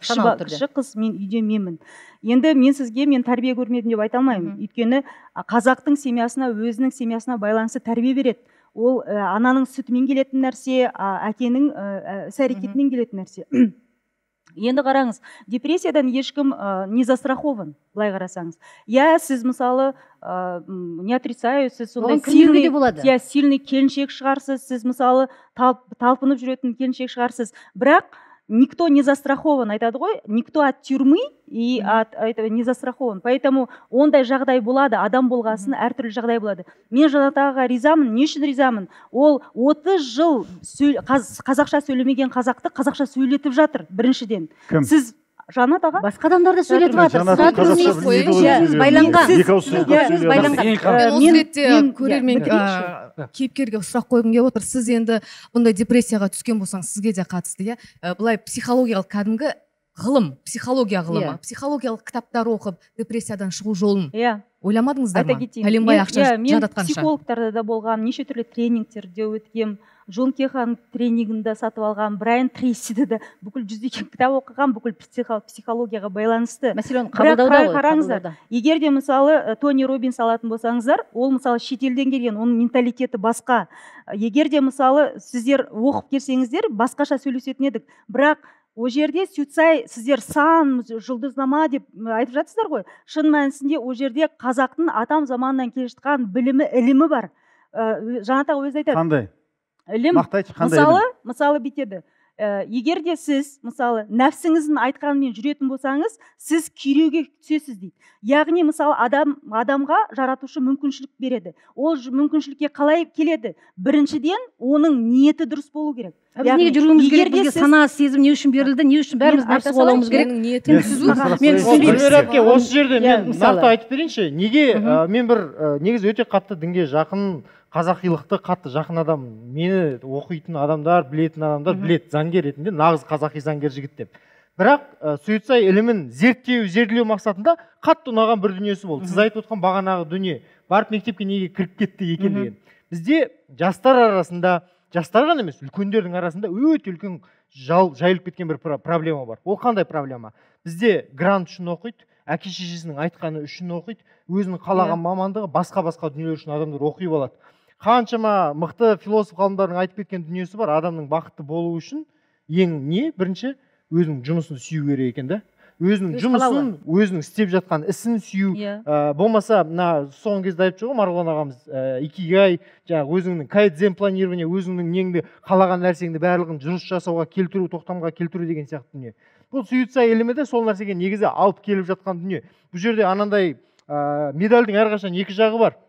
Кіші қыз, мен үйде менмін. Енді мен тәрбие көрмедім деп айта алмаймын. Өйткені қазақтың семьясына, өзінің семьясына байланысты тәрбие береді. Ол ананың сүтімен келетін нәрсе, әкенің іс-әрекетімен келетін нәрсе. Енді қараңыз, депрессиядан ешкім не застрахован, былай қарасаңыз. Сіз мысалы, не отрицаю, сіз сондай сильный келіншек шығарсыз, сіз мысалы талпынып жүретін келіншек шығарсыз. Бірақ никто не застрахован, айтады ғой, никто от тюрьмы и от этого не застрахован. Поэтому ондай жағдай болады, адам болғасын әртүрлі жағдай болады. Мен Жанат ағаға ризамын, не үшін ризамын? Ол 30 жыл қазақша сөйлемеген қазақты қазақша сөйлетіп жатыр, біріншіден. Сіз Жанат аға? Басқа адамдар да сөйлетіп жатыр. Сіз байланған. Мен осы ретте көрермен кейіпкерге сұрақ қойғым келіп отыр. Сіз енді бұндай депрессияға түскен болсаңыз, сізге де қатысты, былай психологиялық кәдімгі ғылым, психология ғылымы, психологиялық кітаптар оқып, депрессиядан шығу жолын ойламадыңыздар ма? Пәленбай ақша жаратқанша. Мен психологтарда да болған, неше түрлі тренингтерде өткен, Джон Кехан тренингінде сатып алған, Брайан Трейсиді де бүкіл 100-ден кітап оқыған, бүкіл психологияға байланысты. Мәселен, қабылдауда ғой. Қараңыздар, егер де мысалы Тони Роббинс алатын болсаңыздар, ол мысалы шетелден келген, оның менталитеті басқа. Егер де мысалы сіздер оқып келсеңіздер, басқаша сөйлесетін едік. Бірақ о жерде сіздер сан жұлдызнама деп айтып жатсыздар ғой. Шын мәнісінде о жерде қазақтың атам заманынан келе жатқан білімі, ілімі бар. Жанат аға өзі айтады. Қандай? Ілім. Мысалы бүйтеді. Егер де сіз мысалы нәпсіңіздің айтқанымен жүретін болсаңыз, сіз күйреуге түсесіз дейді. Яғни мысалы адамға жаратушы мүмкіншілік береді. Ол мүмкіншілікке қалай келеді? Біріншіден оның ниеті дұрыс болу керек. Біз неге жүруіміз керек? Бізге сана, сезім не үшін берілді? Не үшін бәріміз нәпсі қолауымыз керек? Осы жерде мен нақты айтып берейінші. Неге мен бір негізі өте қатты дінге жақын, қазақилықты қатты жақын адам, мені оқитын адамдар, білетін адамдар білет, заңгер ретінде нағыз қазақи заңгер жігіт деп. Бірақ суицид ілімін зерделеу мақсатында қатты ұнаған бір дүниесі болды. Сіз айтып отқан бағанағы дүние, барып мектепке неге кіріп кетті екен деген. Бізде жастар арасында, жастар ғана емес, үлкендердің арасында өте үлкен жайылып кеткен бір проблема бар. Ол қандай проблема? Бізде грант үшін оқиды, әке-шешесінің айтқаны үшін оқиды, өзінің қалаған мамандығы, басқа дүниелер үшін адамдар оқи алады. Қаншама мықты философ ғалымдардың айтып кеткен дүниесі бар, адамның бақытты болуы үшін ең не? Бірінші, өзінің жұмысын сүю керек екен да. Өзінің жұмысын, өзінің істеп жатқан ісін сүю. Болмаса, соңғы кезде айтып жүрген Марғұлан ағамыз, икигай, өзіңнің кайдзен планирование, өзіңнің неңді қалаған нәрсеңді барлығын дұрыс жасауға келтіру, тоқтамға келтіру деген сияқты дүние. Бұл суицид ілімі де сол нәрсеге негізі алып келіп жатқан дүние. Бұл жерде анандай медальдің әрқашан екі жағы бар.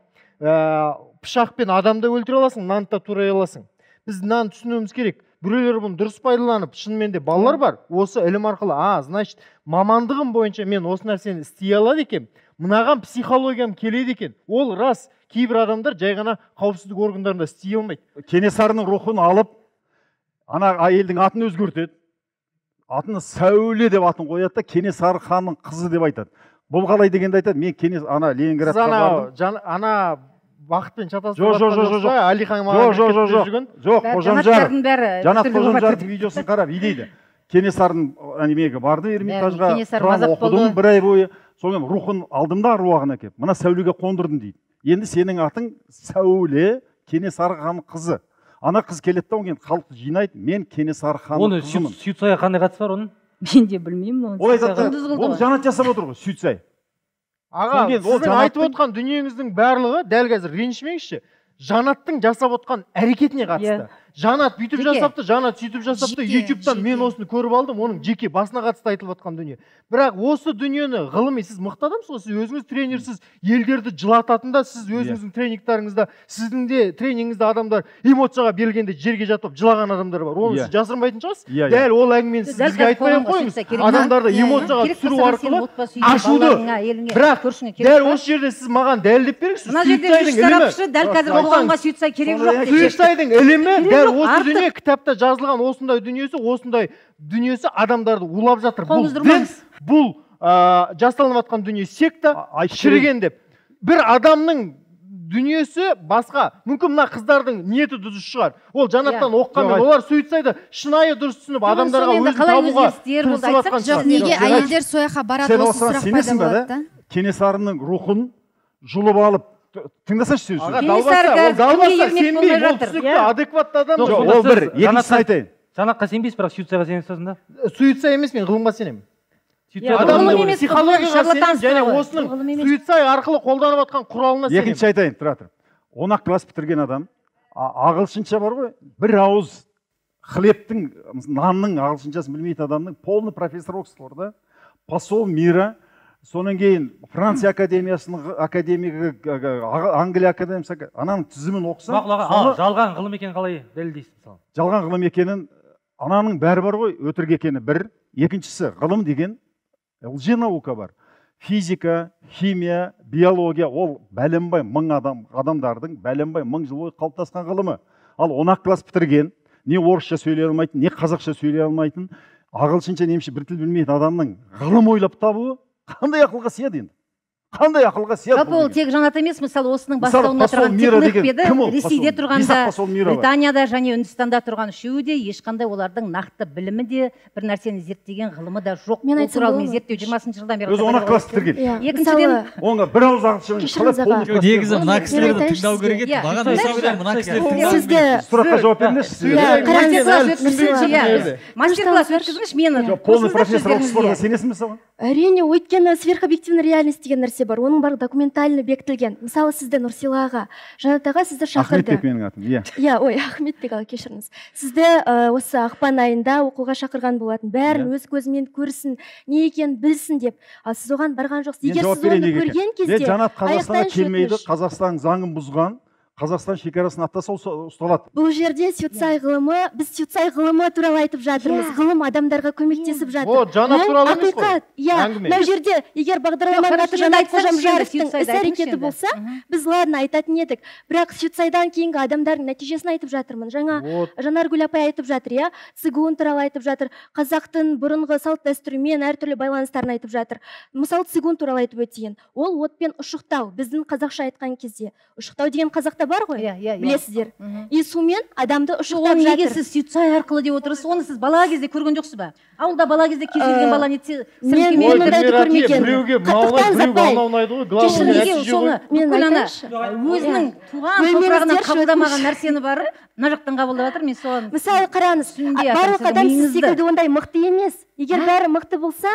Пышақпен адамды өлтіре аласың, нанды да турай аласың. Біз нан түсінуіміз керек. Біреулер бұны дұрыс пайдаланып, шынымен де балалар бар. Осы ілім арқылы, значит, мамандығым бойынша мен осы нәрсені істей алады екен. Мынаған психологиям келеді екен. Ол рас. Кейбір адамдар жай ғана қауіпсіздік органдарында істей алмайды. Кенесарының рухын алып, ана әйелдің атын өзгертеді. Атыны Сәуле деп атын қояды да, Кенесары ханның қызы деп айтады. Бұл қалай дегенде айтады, мен ана Ленинградқа бардым. Ана бақытпен шатасып Алихан жоқ, Қожамжар, Жанат Қожамжардың видеосын қарап, дейді. Кенесардың немеге барды Эрмитажға, Құран оқыдым бір ай бойы, соңын рухын алдым да аруағына кеп, мына Сәулеге қондырдым дейді. Енді сенің атың Сәуле, Кенесары ханның қызы. Ана қыз келеді да, оң халықты жинайды, мен Кенесары ханның қызымын. Оны суицидқа қандай қатысы бар оның? Мен де білмеймін. Ол айтады, ол Жанат жасап отыр ғой, суицид. Аға, сіздің айтып отқан дүниеңіздің барлығы дәл қазір ренжімеңізші, Жанаттың жасап отқан әрекетіне қатысты. Жанат бүйтіп жасапты, Жанат сөйтіп жасапты, YouTube-тан мен осыны көріп алдым, оның жеке басына қатысты айтылып жатқан дүние. Бірақ осы дүниені ғылыми сіз мықты адамсыз ғой, сіз өзіңіз тренерсіз, елдерді жылататында, сіз өзіңіздің тренингтарыңызда, сіздің де тренингіңізде адамдар эмоцияға берілгенде жерге жатып жылаған адамдар бар. Оны сіз жасырмайтын шығарсыз. Дәл ол әңгімені сіз бізге айтпай ақ қойыңыз. Адамдарды эмоцияға түсіру арқылы ашуды. Бірақ дәл осы жерде сіз маған дәлелдеп беріңізші. Дәл қазір қоғамға Сүйітсай керек жоқ. Сүйітсайдың ілімі дәл осы дүние кітапта жазылған осындай дүниесі адамдарды улап жатыр. Бұл жасалынып жатқан дүние секта, шіріген деп. Бір адамның дүниесі басқа. Мүмкін мына қыздардың ниеті дұрыс шығар. Ол Жанаттан оққанмен, олар Сүйітсайды шынайы дұрыс түсініп, адамдарға өзін табуға тырысып жатқан шығар. Неге әйелдер сояққа барады, осы сұрақ пайда болады да? Кенесарының рухын жұлып алып, тыңдасаңшы сөзі. Аға, далбаса, сенбей, ол түсінікті, адекватты адам. Ол бір, екіншісін айтайын. Жанатқа сенбейсіз, бірақ Сүйітсайға сенесіз да? Сүйітсай емес, мен ғылымға сенемін. Адамның психологияға сенемін, және осының Сүйітсай арқылы қолданып жатқан құралына сенемін. Екінші айтайын, тұра тұр. 10 класс бітірген адам, ағылшынша бар ғой, бір ауыз хлебтің, нанның ағылшыншасын білмейтін адамның полный профессор Оксфорда, посол мира, сонан кейін Франция академиясының академигі, Англия академиясы, ананың тізімін оқыса, жалған ғылым екенін қалай дәлелдейсіз? Жалған ғылым екенін, ананың бәрі бар ғой, өтірік екені бір. Екіншісі, ғылым деген лженаука бар. Физика, химия, биология, ол бәленбай мың адамдардың бәленбай мың жыл бойы қалыптасқан ғылымы. Ал 10 класс бітірген, не орысша сөйлей алмайтын, не қазақша сөйлей алмайтын, ағылшынша, немше бір тіл білмейтін адамның ғылым ойлап табуы қандай ақылға сияды енді? Қандай ақылға сияды? Жалпы ол тек Жанат емес, мысалы осының бастауында тұрған техник педі, Ресейде тұрғанда, Британияда және Үндістанда тұрған үшеуі де ешқандай олардың нақты білімі де, бір нәрсені зерттеген ғылымы да жоқ. Мен айтсам болады. Зерттеу 20 жылдан бері. Өзі 10 класс бітірген. Екіншіден, оңға бір ауыз ағылшын негізі мына кісілерді тыңдау керек еді. Маған мысалы мына кісілерді тыңдау. Сұраққа жауап беріңізші. Мастер-класс өткізіңізші мені. Полный профессор Оксфордға сенесің бе соған? Әрине, өйткені сверхобъективный реальность деген нәрсе бар. Оның барлығы документально бекітілген. Мысалы, сізді Нұрсила аға, Жанат аға сізді шақырды. Ахметбек менің атым, иә. Иә, ой, Ахметбек аға, кешіріңіз. Сізді осы ақпан айында оқуға шақырған болатын. Бәрін өз көзімен көрсін, не екенін білсін деп. Ал сіз оған барған жоқсыз. Егер сіз оны көрген кезде, Жанат Қазақстанға келмейді, Қазақстан заңын бұзған. Қазақстан шекарасын аттаса ұсталады. Бұл жерде Сүйітсай ғылымы, біз Сүйітсай ғылымы туралы айтып жатырмыз. Ғылым адамдарға көмектесіп жатыр. О, Жанат туралы емес қой. Иә, мына жерде егер бағдарламаның аты Жанат Қожамжаровтың іс-әрекеті болса, біз ладно айтатын едік. Бірақ Сүйітсайдан кейінгі адамдардың нәтижесін айтып жатырмын. Жаңа Жанаргүл апай айтып жатыр, иә, цигун туралы айтып жатыр, қазақтың бұрынғы салт дәстүрімен әртүрлі байланыстарын айтып жатыр. Мысалы, цигун туралы айтып өтейін. Ол отпен ұшықтау, біздің қазақша айтқан кезде. Ұшықтау деген қазақта бар ғой, білесіздер. И сумен адамды ұшықтап жатыр. Неге сіз Сүйітсай арқылы деп отырсыз? Оны сіз бала кезде көрген жоқсыз ба? Ауылда бала кезде кез келген бала нетсе, мен ондайды көрмеген. Біреуге ұнайды ғой, өзінің туған топырағынан қабылдамаған нәрсені барып, мына жақтан қабылдап жатыр, мен соған. Мысалы, қараңыз, барлық адам сіз секілді ондай мықты емес. Егер бәрі мықты болса,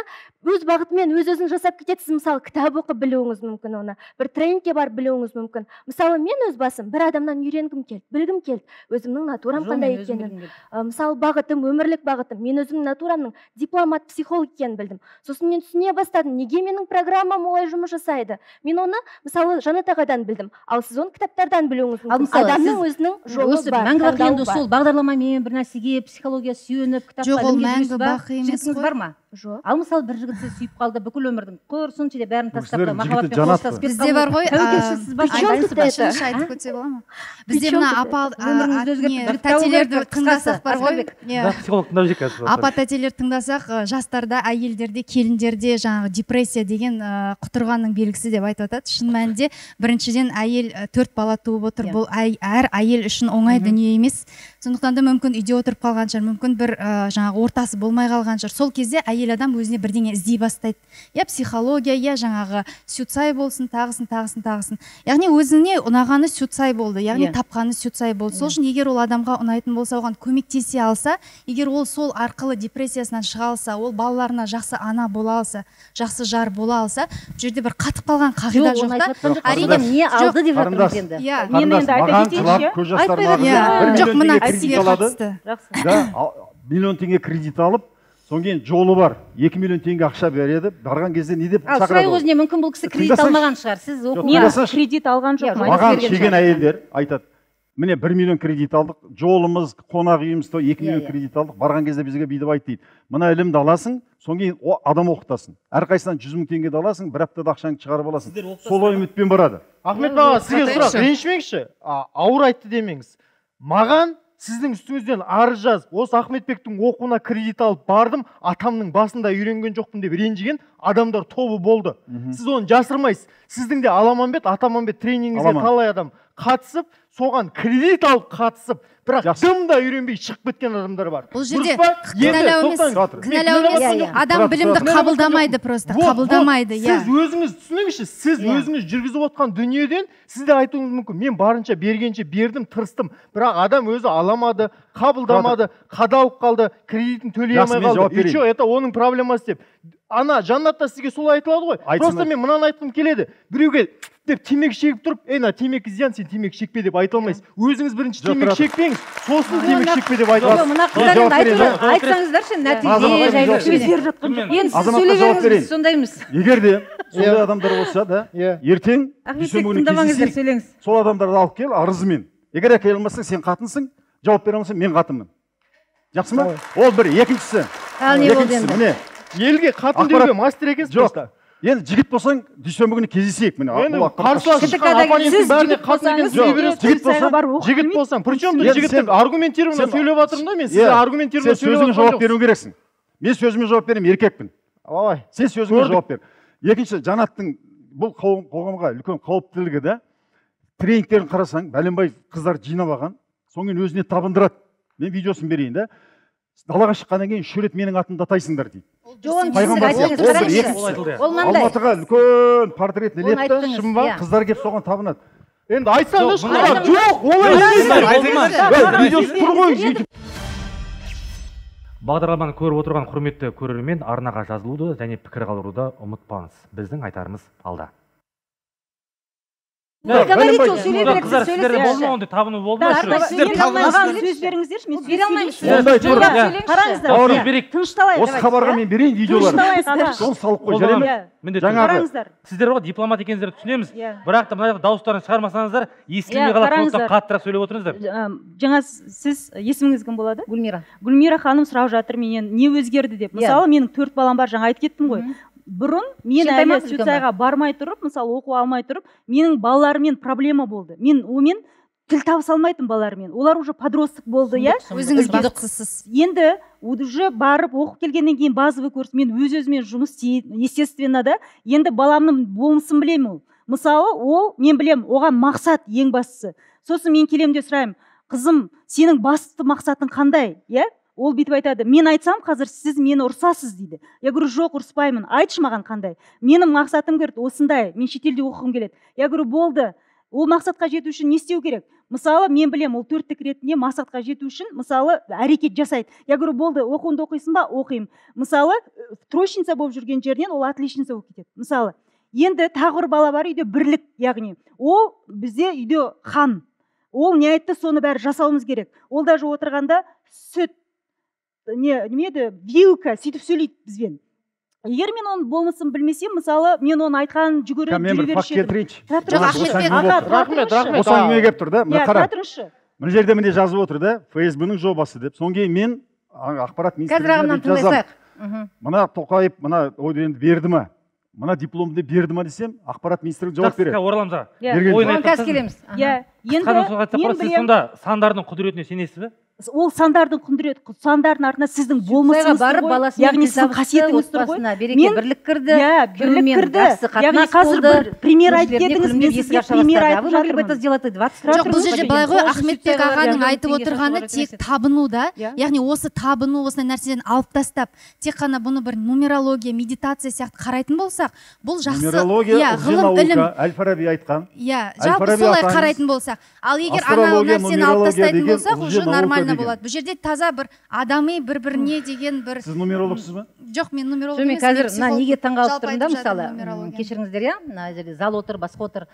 өз бағытымен өз-өзін жасап кетесіз. Мысалы, кітап оқып білуіңіз мүмкін оны, бір тренингке барып білуіңіз мүмкін. Мысалы, мен өз басым бір адамнан үйренгім келді, білгім келді, өзімнің натурам қандай екенін. Мысалы, бағытым, өмірлік бағытым, мен өзімнің натурамның дипломат, психолог екенін білдім. Сосын мен түсіне бастадым, неге менің программам олай жұмыс жасайды. Мен оны, мысалы, Жанат ағадан білдім, ал сіз оны кітаптардан білуіңіз мүмкін. Адамның өзінің жолы бар. Мәңгі бақи енді сол бағдарламамен бір нәрсеге психология сүйеніп, кітапқа мәңгі бақи емес бар ма? Жоқ. Ал мысалы бір жігітті сүйіп қалды, бүкіл өмірдің құрсын де бәрін тастап махаббатпен қоштасып кетті. Бізде бар ғой, айтып кетсе бола ма? Бізде мына тәтелерді тыңдасақ бар ғой. Психолог тыңдап жек қазір. Апа тәтелер тыңдасақ, жастарда, әйелдерде, келіндерде жаңағы депрессия деген құтырғанның белгісі деп айтып жатады. Шын мәнінде біріншіден әйел 4 бала туып отыр. Бұл әр әйел үшін оңай дүние емес. Сондықтан да мүмкін үйде отырып қалған шығар, мүмкін бір жаңағы ортасы болмай қалған шығар. Сол кезде әйел адам өзіне бірдеңе іздей бастайды. Я психология, я жаңағы Сүйітсай болсын, тағысын. Яғни өзіне ұнағаны Сүйітсай болды, яғни тапқаны Сүйітсай болды. Сол үшін егер ол адамға ұнайтын болса, оған көмектесе алса, егер ол сол арқылы депрессиясынан шыға алса, ол балаларына жақсы ана бола алса, жақсы жар бола алса, бұл жерде бір қатып қалған қағида жоқ та. Әрине не алды деп жатырмыз енді. Мен енді айта кетейінші. жоқ мына кредит кісіге алады. қатысты Да, миллион теңге кредит алып, содан кейін жолы бар. 2 миллион теңге ақша береді. Барған кезде не деп ал сұрайық өзіне, мүмкін бұл кісі кредит алмаған шығар. Сіз мен кредит алған жоқпын. Маған шеген әйелдер айтады, міне 1 миллион кредит алдық, жолымыз, қонақ үйіміз, 2 миллион кредит алдық, барған кезде бізге бүйтіп айт дейді. Мына ілімді аласың, содан кейін адам оқытасың. Әрқайсынан 100 мың теңгеді аласың, бір аптада ақшаңды шығарып аласың. Солай үмітпен барады. Ахмет аға, сізге сұрақ, ренжімеңізші, ауыр айтты демеңіз. Маған сіздің үстіңізден арыз жазып, осы Ахметбектің оқуына кредит алып бардым, атамның басында үйренген жоқпын деп ренжіген адамдар тобы болды. Сіз оны жасырмайсыз. Сіздің де Аламанбет, Атаманбет тренингіңізге талай адам қатысып, соған кредит алып қатысып, бірақ дымда үйренбей шығып кеткен адамдар бар. Бұл жерде кінәлау адам білімді қабылдамайды, просто қабылдамайды. Сіз өзіңіз түсініңізші, сіз өзіңіз жүргізіп отқан дүниеден сізде айтуыңыз мүмкін. Мен барынша бергенше бердім, тырыстым, бірақ адам өзі аламады, қабылдамады, қадалып қалды, кредитін төлей алмай қалды. И что, это оның проблемасы деп. Ана жаннатта сізге солай айтылады ғой. Просто мен мынаны айтқым келеді. Біреуге деп темекі шегіп тұрып, ей, темекі зиян, сен темекі шекпе деп айта алмайсыз. Өзіңіз бірінші темекі шекпеңіз, сосын темекі шекпе деп айта аласыз. Мына қыздардың айтсаңыздаршы, нәтиже жайлы сөздер жатқан жоқ. Енді сіз сөйлебеңіз, сондаймыз. Егер де сондай адамдар болса да, ертең сол адамдарды алып кел арызымен. Егер әкеле алмасаң, сен қатынсың, жауап бере алмасаң, мен қатынмын. Жақсы ма? Ол бір. Екіншісі. Ал не болды енді? Елге қатын деуге мастер екенсіз просто. Енді жігіт болсаң, дүйсенбі күні кездесейік міне. Жігіт болсаң, причем тут жігіттің аргументированно сөйлеп жатырмын да, мен сізге аргументированно сөйлеп жатырмын. Сен сөзіңе жауап беруің керексің. Мен сөзіме жауап беремін, еркекпін. Сен сөзіңе жауап бер. Екінші, Жанаттың бұл қоғамға үлкен қауіптілігі да, тренингтерін қарасаң, бәленбай қыздар жинап алған, содан кейін өзіне табындырады. Мен видеосын берейін да. Далаға шыққаннан кейін шөлет менің атымды атайсыңдар дейді. Алматыға үлкен портретін ілепті, шымба, қыздар келіп соған табынады. Енді айтсаңыз, жоқ, олай видеосы тұр ғой. Бағдарламаны көріп отырған құрметті көрермен, арнаға жазылуды және пікір қалдыруды ұмытпаңыз. Біздің айтарымыз алда. Сіздерде болды ма ондай табыну болды ма? Маған сөз беріңіздерші, мен бере алмаймын. Қараңыздар, тынышталайық. Осы хабарға мен берейін видеоларын. Соны салып қой, жарайды. Жаңағы сіздер ғой дипломат екендерді түсінеміз. Бірақ та мына жақта дауыстарын шығармасаңыздар, естілмей қалады, сондықтан қаттырақ сөйлеп отырыңыздар. Жаңа сіз есіміңіз кім болады? Гүлмира. Гүлмира ханым сұрап жатыр менен, не өзгерді деп. Мысалы, менің 4 балам бар, жаңа айтып кеттім ғой. Бұрын мен әлі Сүтсайға бармай тұрып, мысалы оқу алмай тұрып, менің балаларыммен проблема болды. Мен омен тіл табыса алмайтын балалармен. Олар уже подросток болды, я? Өзіңіз бақытсызсыз. Енді уже барып оқып келгеннен кейін базовый курс, мен өз-өзімен жұмыс істеймін, естественно да. Енді баламның болмысын білемін. Мысалы, ол мен білем, оған мақсат ең бастысы. Сосын мен келемін де сұраймын, қызым, сенің басты мақсатың қандай, я? Ол бүйтіп айтады, мен айтсам қазір сіз мені ұрсасыз дейді. Я говорю, жоқ, ұрыспаймын, айтшы маған қандай. Менің мақсатым көрді, осындай, мен шетелде оқығым келеді. Я говорю, болды, ол мақсатқа жету үшін не істеу керек? Мысалы, мен білем, ол 4 ретінде мақсатқа жету үшін, мысалы, әрекет жасайды. Я говорю, болды, оқуыңды оқисың ба? Оқимын. Мысалы, тройшница болып жүрген жерден ол отличница болып кетеді. Мысалы, енді тағы бір бала бар үйде, бірлік, яғни ол бізде үйде хан. Ол не айтты, соны бәрі жасауымыз керек. Ол даже отырғанда сүт немеді, вилка, сөйтіп сөйлейді бізбен. Егер мен оның болмысын білмесем, мысалы, мен оны айтқан жүгіріп жүре беруші едім. Осы әңгіме келіп тұр да, қара. Мына жерде міне жазып отыр да, ФСБ-нің жобасы деп. Содан кейін мен ақпарат министрлігіне жазамын. Мына Тоқаев мына ойды берді ма? Мына дипломды берді ма десем, ақпарат министрлігі жауап береді. Ораламызға. Қазір келеміз. Сіз сонда сандардың құдіретіне сенесіз бе? Ол сандардың құдірет, сандардың артына сіздің болмысыңыз бар ғой, яғни сіздің қасиетіңіз тұр ғой. Береке бірлік кірді, бірлік кірді. Яғни қазір бір пример айтып едіңіз, мен сізге пример айтып жатырмын. Жоқ, бұл жерде былай ғой, Ахметбек ағаның айтып отырғаны тек табыну да, яғни осы табыну, осындай нәрседен алып тастап, тек қана бұны бір нумерология, медитация сияқты қарайтын болсақ, бұл жақсы, ғылым, ілім. Әл-Фараби айтқан. Жалпы солай қарайтын болсақ. Ал егер анау нәрсені алып тастайтын болсақ, уже нормально болады. Бұл жерде таза бір адами бір-біріне деген бір... Сіз нумерологсыз ба? Жоқ, мен нумеролог емес. Мен қазір неге таңғалып тұрмын да, мысалы, кешіріңіздер, я, зал отыр, басқа отыр.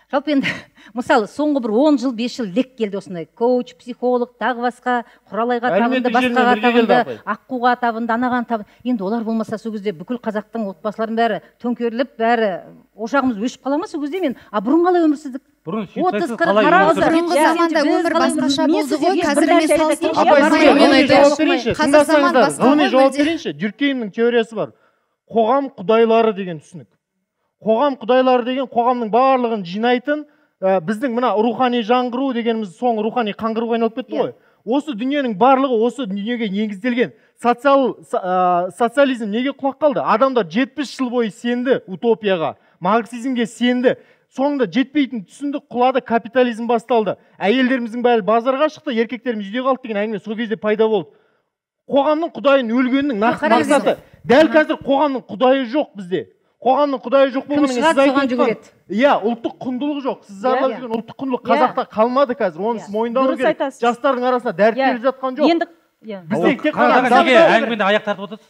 жалпы енді мысалы соңғы бір 10 жыл 5 жыл лек келді осындай коуч, психолог, тағы басқа Құралайға табынды, басқаға табынды, Аққуға табынды, анаған табынды. Енді олар болмаса сол кезде бүкіл қазақтың отбасыларының бәрі төңкеріліп, бәрі ошағымыз өшіп қала ма сол кезде мен? Бұрын қалай өмір сүрдік? Бұрын бұрынғы заманда өмір басқаша болды ғой, қазірмен салыстырып ғылыми жауап берейінші. Дюркеймнің теориясы бар. Қоғам құдайлары деген түсінік. Қоғам құдайлары деген қоғамның барлығын жинайтын, біздің мына рухани жаңғыру дегеніміз соң рухани қаңғыруға айналып кетті ғой. Осы дүниенің барлығы осы дүниеге негізделген. Социализм неге құлап қалды? Адамдар 70 жыл бойы сенді утопияға, марксизмге сенді. Соңында жетпейтін түсінді, құлады, капитализм басталды. Әйелдеріміздің бәрі базарға шықты, еркектеріміз үйде қалды деген әңгіме сол кезде пайда болды. Қоғамның құдайын өлгеннің нақты мақсаты. Дәл қазір қоғамның құдайы жоқ бізде. Қоғамның құдайы жоқ болғаннан кейін сіз айтқан, иә, ұлттық құндылық жоқ. Сіз зарлап жүрген ұлттық құндылық Қазақта қалмады қазір. Оны сіз мойындауы керек. Жастардың арасында дәріптеліп жатқан жоқ. Бізде тек қана әңгімені аяқ тартып отырсыз.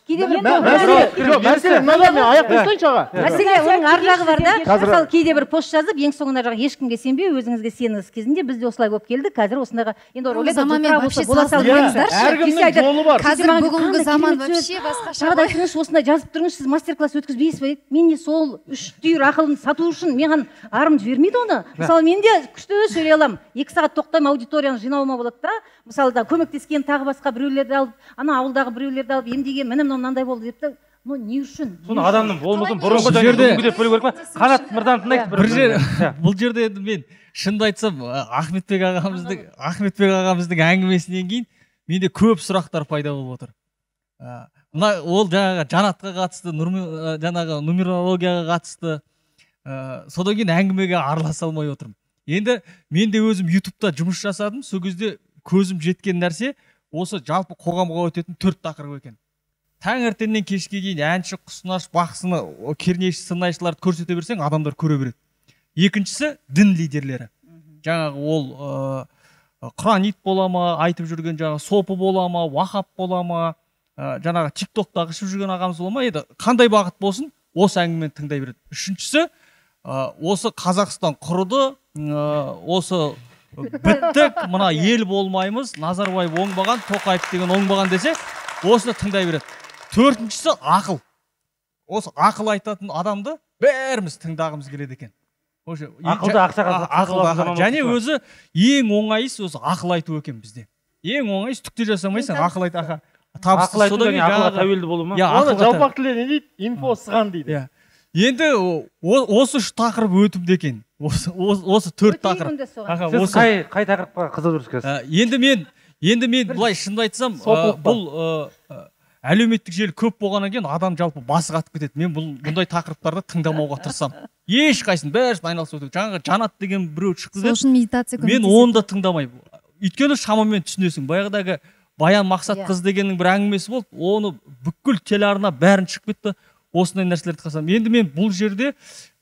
Мәселе мынада мен аяқ тастайыншы аға. Мәселе оның ар жағы бар да. Мысалы кейде бір пост жазып, ең соңына жағы ешкімге сенбей, өзіңізге сеніңіз кезінде бізде осылай болып келді. Қазір осындайға енді қазір бүгінгі заман вообще басқаша. Жағдай айтыңызшы, осындай жазып тұрыңызшы, сіз мастер-класс өткізбейсіз бе? Мен не сол үш түйір ақылын сату үшін маған арым жібермейді оны. Мысалы мен де күшті сөйлей аламын. 2 сағат тоқтаймын, аудиторияны жинауыма болады да. Мысалы да көмектескен тағы басқа біреулерді алып, ана ауылдағы біреулерді алып емдеген, міне мынандай болды деп та, ну не үшін? Соны адамның болмысын бұрынғы және бүгінгі деп бөлу керек па? Қанат мырзаны тыңдайық бір жер. Бұл жерде енді мен шынымды айтсам, Ахметбек ағамыздың әңгімесінен кейін менде көп сұрақтар пайда болып отыр. Мына ол жаңағы жанатқа қатысты, жаңағы нумерологияға қатысты, содан кейін әңгімеге араласа алмай отырмын. Енді мен де өзім ютубта жұмыс жасадым, сол кезде көзім жеткен нәрсе осы жалпы қоғамға өтетін 4 тақырып екен. Таңертеңнен кешке дейін әнші, құсынаш, бақсыны, кернейші, сынайшыларды көрсете берсең, адамдар көре береді. Екіншісі дін лидерлері. Жаңағы ол құранит бола ма, айтып жүрген жаңағы сопы бола ма, уахап бола ма, жаңағы тиктоктағы ішіп жүрген ағамыз бола ма, еді қандай бағыт болсын, осы әңгімені тыңдай береді. Үшіншісі, осы Қазақстан құрыды, осы біттік, мына ел болмаймыз, Назарбаев оңбаған, Тоқаев деген оңбаған десе, осыны тыңдай береді. Төртіншісі ақыл. Осы ақыл айтатын адамды бәріміз тыңдағымыз келеді екен. Ақылды ақшаға. Және өзі ең оңайыс осы ақыл айту екен бізде. Ең оңайыс түкте жасамайсың, ақыл айт, ақыл айту және ақылға тәуелді болу ма? Оны жалпақ тілде не дейді? Инфо сыған дейді. Енді осы үш тақырып өтімді екен. Осы 4 тақырып. Сіз қай тақырыпқа қызығып жүрсіз? Енді мен былай шынды айтсам, бұл әлеуметтік желі көп болғаннан кейін адам жалпы басы қатып кетеді. Мен бұндай тақырыптарды тыңдамауға тырысамын. Ешқайсысын бәрін айналысып өтеді. Жаңағы Жанат деген біреу шықты деп, мен оны да тыңдамаймын. Өйткені шамамен түсінесің. Баяғыдағы Баян Мақсатқызы дегеннің бір әңгімесі болды. Оны бүкіл телеарна бәрін шығып кетті. Осындай нәрселерді қасам. Енді мен бұл жерде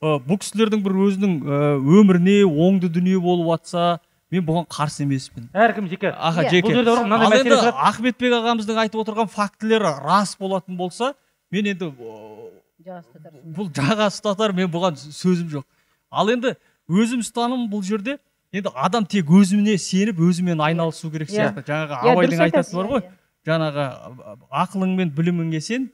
бұл кісілердің бір өзінің өміріне оңды дүние болып атса, мен бұған қарсы емеспін. Әркім жеке. Жеке. Ал енді Ахметбек ағамыздың айтып отырған фактілері рас болатын болса, мен енді бұл жаға ұстатар, мен бұған сөзім жоқ. Ал енді өзім ұстаным бұл жерде, енді адам тек өзіне сеніп, өзімен айналысу керек сияқты. Жаңағы Абайдың айтасы бар ғой. Жаңағы ақылың мен біліміңе сен,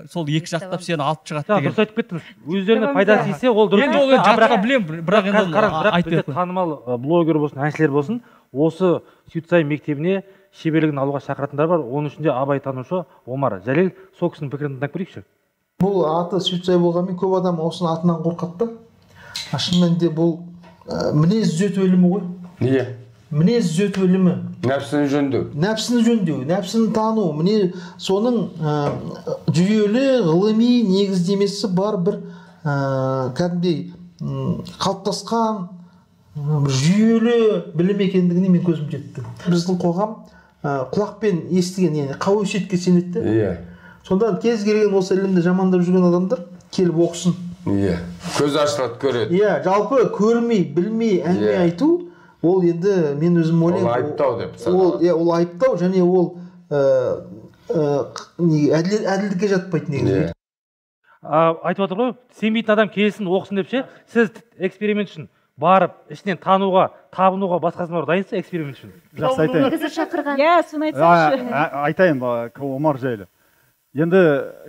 сол екі жақтап сені алып шығады деген. Дұрыс айтып кеттіңіз. Өздеріне пайдасы тисе, ол дұрыс. Енді ол жаққа білем, бірақ енді айтпай танымал блогер болсын, әншілер болсын, осы Сюцай мектебіне шеберлігін алуға шақыратындар бар. Оның ішінде Абай танушы Омар Жәлел, сол кісінің пікірін тыңдап көрейікші. Бұл аты Сюцай болғанмен көп адам осының атынан қорқады. Шын мәнінде бұл мінез түзету ілімі ғой. Неге? Мінез түзету ілімі. Нәпсіні жөндеу. Нәпсіні тану. Міне соның жүйелі ғылыми негіздемесі бар бір кәдімгідей қалыптасқан жүйелі білім екендігіне мен көзім жетті. Біздің қоғам құлақпен естіген, яғни қауесетке сенеді. Иә. Сонда кез келген осы ілімді жамандап жүрген адамдар келіп оқысын. Иә. Көз ашылады, көреді. Иә, жалпы көрмей, білмей әңгіме айту, ол енді мен өзім ойлаймын. Ол айыптау деп саналады. Ол айыптау және ол әділдікке жатпайды негізі. Айтып отыр ғой, сенбейтін адам келсін, оқысын деп ше, сіз эксперимент үшін барып ішінен тануға, табынуға басқасына барып дайынсыз эксперимент үшін? Жақсы айтайын. негізі шақырған. Иә, соны айтсаңызшы. Айтайын Омар жайлы. Енді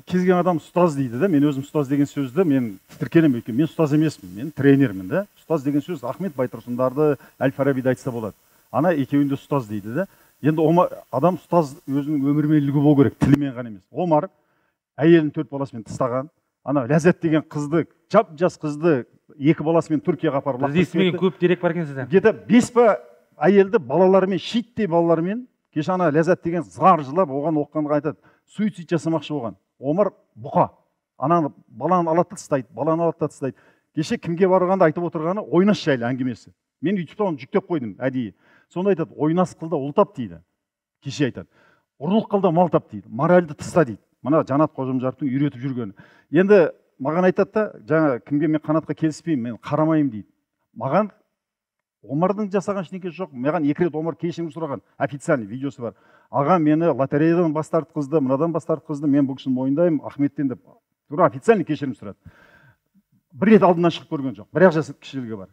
кез келген адам ұстаз дейді да, мен өзім ұстаз деген сөзді мен тіркелемін, өйткені мен ұстаз емеспін, мен тренермін да. Ұстаз деген сөз Ахмет Байтұрсындарды, Әл-Фарабиді айтса болады. Ана екеуінде ұстаз дейді да. Енді адам ұстаз өзінің өмірмен үлгі болу керек, тілімен ғана емес. Омар әйелін 4 баласымен тастаған, ана Ләззат деген қызды, жап-жас қызды 2 баласымен Түркияға апарып Біз естімеген көп дерек бар екен сізде. Где-то 5 әйелді балаларымен, шиттей балаларымен, кеше ана Ләззат деген зар жылап, оған оққанға айтады, суицид жасамақшы болған. Омар бұқа. Ананы баланы алады тастайды, баланы алады тастайды. Кеше кімге барғанда айтып отырғаны ойнас жайлы әңгімесі. Мен ютубта оны жүктеп қойдым әдейі. Сонда айтады, ойнас қылда ұл тап дейді. Кеше айтады. Ұрлық қылда мал тап дейді. Моральды тыста дейді. Мына Жанат Қожамжаровтың үйретіп жүргені. Енді маған айтады да, жаңа кімге мен қанатқа келіспеймін, мен қарамаймын дейді. Маған Омардың жасаған ештеңесі жоқ. Маған 2 рет Омар кешірім сұраған, официальный видеосы бар. Аға мені лотереядан бас тартқызды, мынадан бас тартқызды, мен бұл кісіні мойындаймын, Ахметтен деп. Тура официальный кешірім сұрады. 1 рет алдынан шығып көрген жоқ. 1 жас кішілігі бар.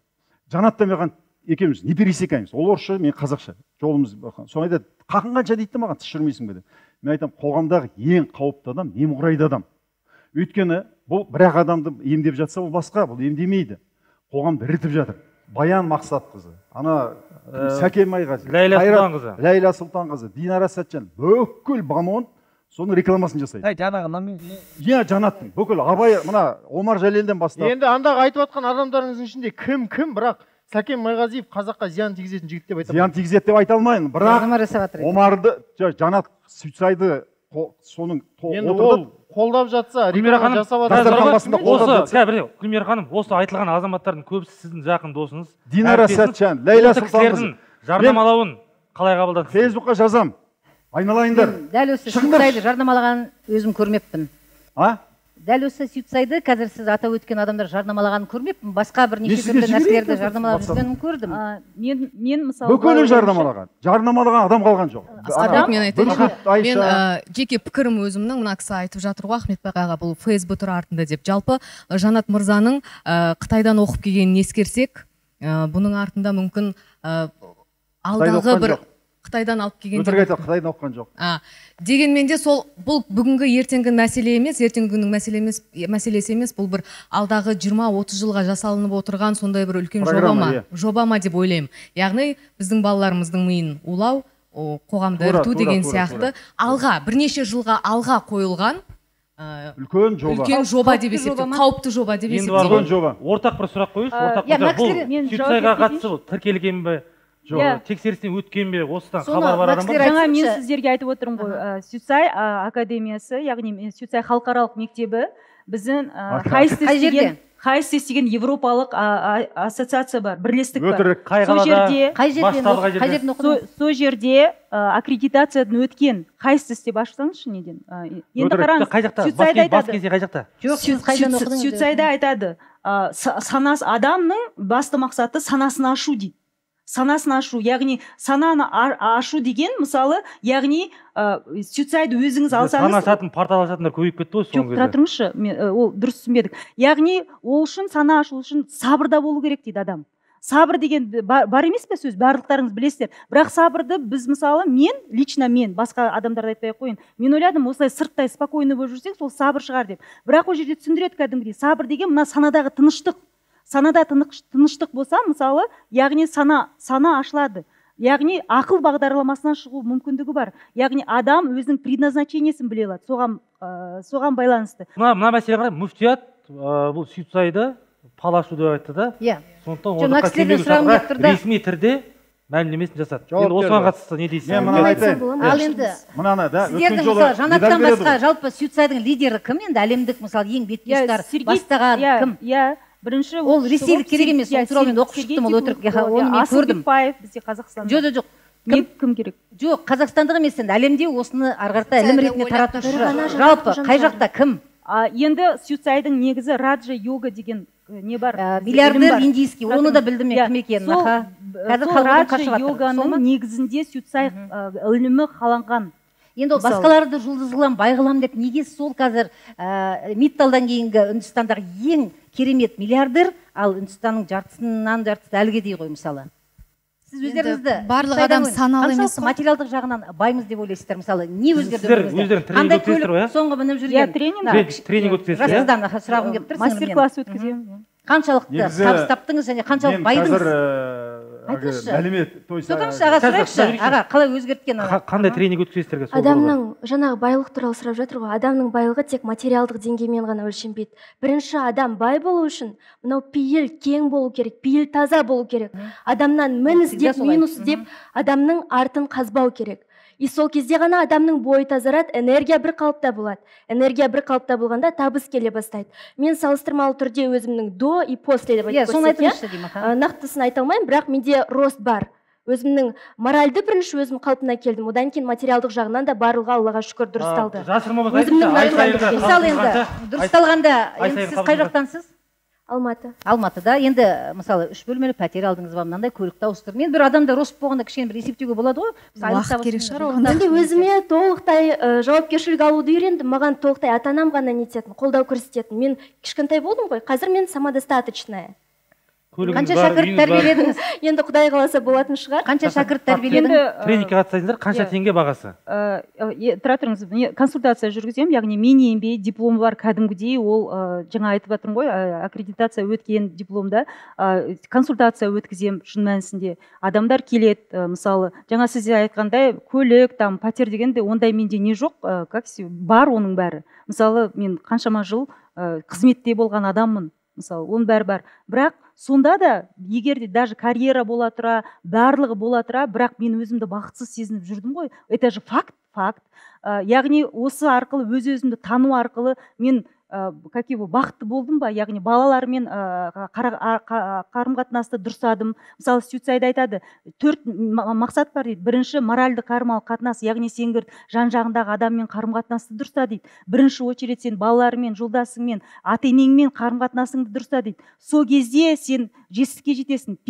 Жанатта маған екеуміз не пересекаемыз. Ол орысша, мен қазақша. Жолымыз соны айтады. Қақың қанша дейді маған, тіс жүрмейсің бе деп. Мен айтамын, қоғамдағы ең қауіпті адам немқұрайды адам. Өйткені бұл бір адамды емдеп жатса, ол басқа, бұл емдемейді. Қоғамды ірітіп жатыр. Баян Мақсатқызы, ана Сәкен Майғазы, Ләйла Сұлтанқызы, Динара Сәтжан, бүкіл Бамон соның рекламасын жасайды. Жаңағы Иә, Жанаттың, бүкіл Абай, мына Омар Жәлелден бастап. Енді андағы айтып жатқан адамдарыңыздың ішінде кім, бірақ Сәкен Майғазиев қазаққа зиян тигізетін жігіт деп айта алмаймын. Зиян тигізеді деп айта алмаймын, бірақ Омарды, Жанат суицайды соның отырды. Қолдап жатса, реклама жасап жатса. Гүлмира ханым, осы айтылған азаматтардың көбісі сіздің жақын досыңыз. Динара Сәтжан, Ләйла Сұлтанқызы. Жарнамалауын қалай қабылдадыңыз? Фейсбукқа жазам. Айналайындар. Дәл осы суицайды жарнамалаған өзім көрмеппін. Дәл осы суицайды қазір сіз атап өткен адамдар жарнамалағанын көрмеппін. Басқа бір неше түрлі нәрселерді жарнамалап жүргенін көрдім. Мен мысалы бүкілін жарнамалаған. Жарнамалаған адам қалған жоқ. Мен айтайын. Мен жеке пікірім өзімнің, мына кісі айтып жатыр ғой, Ахметбек аға, бұл фейсбук тұр артында деп. Жалпы Жанат мырзаның Қытайдан оқып келгенін ескерсек, бұның артында мүмкін алдағы бір Қытайдан алып келген. Өтірік айтады, Қытайдан оқыған жоқ. Дегенмен де сол бұл бүгінгі ертеңгі мәселе емес, ертеңгі күннің мәселесі емес, бұл бір алдағы 20-30 жылға жасалынып отырған сондай бір үлкен жоба ма деп ойлаймын. Яғни біздің балаларымыздың миын улау, қоғамды іріту деген сияқты алға, бірнеше жылға алға қойылған үлкен жоба деп есептеймін, қауіпті жоба деп есептеймін. Ортақ бір сұрақ қойыңыз, бұл суицидқа қатысы тіркелген бе? Жоқ, тексерістен өткен бе, осыдан хабар бар адам ба? Жаңа мен сіздерге айтып отырмын ғой, Сюцай академиясы, яғни Сюцай халықаралық мектебі біздің хайстес деген европалық ассоциация бар, бірлестік бар. Сол жерде аккредитациядан өткен хайстес деп ашсаңызшы неден. Енді қараңыз, Сюцайда айтады, адамның басты мақсаты санасын ашу дейді. Санасын ашу, яғни сананы ашу деген, мысалы, яғни суицайды өзіңіз алсаңыз... Сана ашатын, портал ашатындар көбейіп кетті ғой соңғы кезде. Жоқ, тұра тұрыңызшы, ол дұрыс түсінбедік. Яғни ол үшін, сана ашу үшін сабырда болу керек дейді адам. Сабыр деген бар емес пе сөз, барлықтарыңыз білесіздер. Бірақ сабырды біз, мысалы, лично мен, басқа адамдарды айтпай қойын, мен ойладым, осылай сырттай спокойно болып жүрсек, сол сабыр шығар деп. Бірақ ол жерде түсіндіреді кәдімгідей. Сабыр деген мына санадағы тыныштық. Санада тыныштық болса, мысалы, яғни сана ашылады. Яғни ақыл бағдарламасынан шығу мүмкіндігі бар. Яғни адам өзінің предназначениесін біле алады. Соған байланысты. Мына мәселе қарай, мүфтият бұл суицайды палашу деп айтты да. Сондықтан одаққа келмеу шартқа ресми түрде мәлімдемесін жасады. Енді осыған қатысты не дейсіз? Мен мынаны айтайын. Ал енді сіздердің мысалы Жанаттан басқа жалпы суицидың лидері кім енді? Әлемдік мысалы ең бетбұстар бастаған кім? Бірінші ол ресейлік керек емес, ол туралы мен оқып шықтым, ол өтірік, оны мен көрдім. Асылбекбаев бізде Қазақстанда. Жоқ. Кім керек? Жоқ, қазақстандық емес, енді әлемде осыны ары қарата ілім ретінде таратушы. Жалпы қай жақта кім? Енді суицидың негізі раджа йога деген не бар? Миллиардер индийский, оны да білдім мен кім екенін. Раджа йоганың негізінде суицид ілімі қаланған. Енді ол басқаларды жұлдыз қылам, бай қылам деп неге сол қазір Митталдан кейінгі Үндістандағы ең керемет миллиардер, ал Үндістанның жартысынан жартысы әліге дей ғой мысалы. Сіз өздеріңізді барлық адам саналы емес қой. Материалдық жағынан баймыз деп ойлайсыздар, мысалы не өзгерді? Қандай көлік соңғы мініп жүрген? Тренинг өткізесіз. Жасыңыздан сұрағым келіп тұр. Мастер-класс өткіземін. Қаншалықты табыс таптыңыз және қаншалық байдыңыз? Мәлімет сөкіңізші аға, сұрайықшы аға, қалай өзгерткен ана? Қандай тренинг өткізесіздерге? Адамның жаңағы байлық туралы сұрап жатыр ғой, адамның байлығы тек материалдық деңгеймен ғана өлшенбейді. Бірінші адам бай болу үшін мынау пейіл кең болу керек, пейіл таза болу керек. Адамнан мін іздеп, минус іздеп, адамның артын қазбау керек. И сол кезде ғана адамның бойы тазарады, энергия бір қалыпта болады. Энергия бір қалыпта болғанда табыс келе бастайды. Мен салыстырмалы түрде өзімнің до и после деп айтып көрсетемін. Нақтысын айта алмаймын, бірақ менде рост бар. Өзімнің моральды бірінші өзім қалпына келдім. Одан кейін материалдық жағынан да барлығы Аллаға шүкір дұрысталды. Мысалы енді дұрысталғанда сіз қай жақтансыз? Алматы. Алматыда енді мысалы 3 бөлмелі пәтер алдыңыз ба, мынандай көлікті ауыстырдым. Мен бір адамда рост болғанда кішкене бір есептеуге болады ғой. Уақыт керек шығар оған. Менде өзіме толықтай жауапкершілік алуды үйрендім. Маған толықтай ата-анам ғана нететін, қолдау көрсететін. Мен кішкентай болдым ғой. Қазір мен самодостаточная. Қанша шәкірт тәрбиеледіңіз? Енді Құдай қаласа болатын шығар. Қанша шәкірт тәрбиеледіңіз? Тренингке қатысасыздар, қанша теңге бағасы? Тұра тұрыңыз, консультация жүргіземін, яғни мен еңбей диплом бар кәдімгідей, ол жаңа айтып жатырмын ғой, аккредитация өткен дипломда консультация өткіземін шын мәнісінде. Адамдар келеді, мысалы, жаңа сізде айтқандай көлік, пәтер дегенде ондай менде не жоқ, бар оның бәрі. Мысалы, мен қаншама жыл қызметте болған адаммын. Мысалы, оның бәрі бар. Бірақ сонда да, егер де даже карьера бола тұра, барлығы бола тұра, бірақ мен өзімді бақытсыз сезініп жүрдім ғой. Это же факт. Яғни осы арқылы, өз-өзімді тану арқылы мен бақытты болдым ба? Яғни балалармен қарым-қатынасты дұрыстадым. Мысалы, суицид айтады, 4 мақсат бар дейді. Бірінші, моральды қарым қатынас, яғни сен жан-жағындағы адаммен қарым-қатынасты дұрыста дейді. Бірінші очередь сен балалармен, жолдасыңмен, ата-енеңмен қарым-қатынасыңды дұрыста дейді. Сол кезде сен жетістікке жетесің.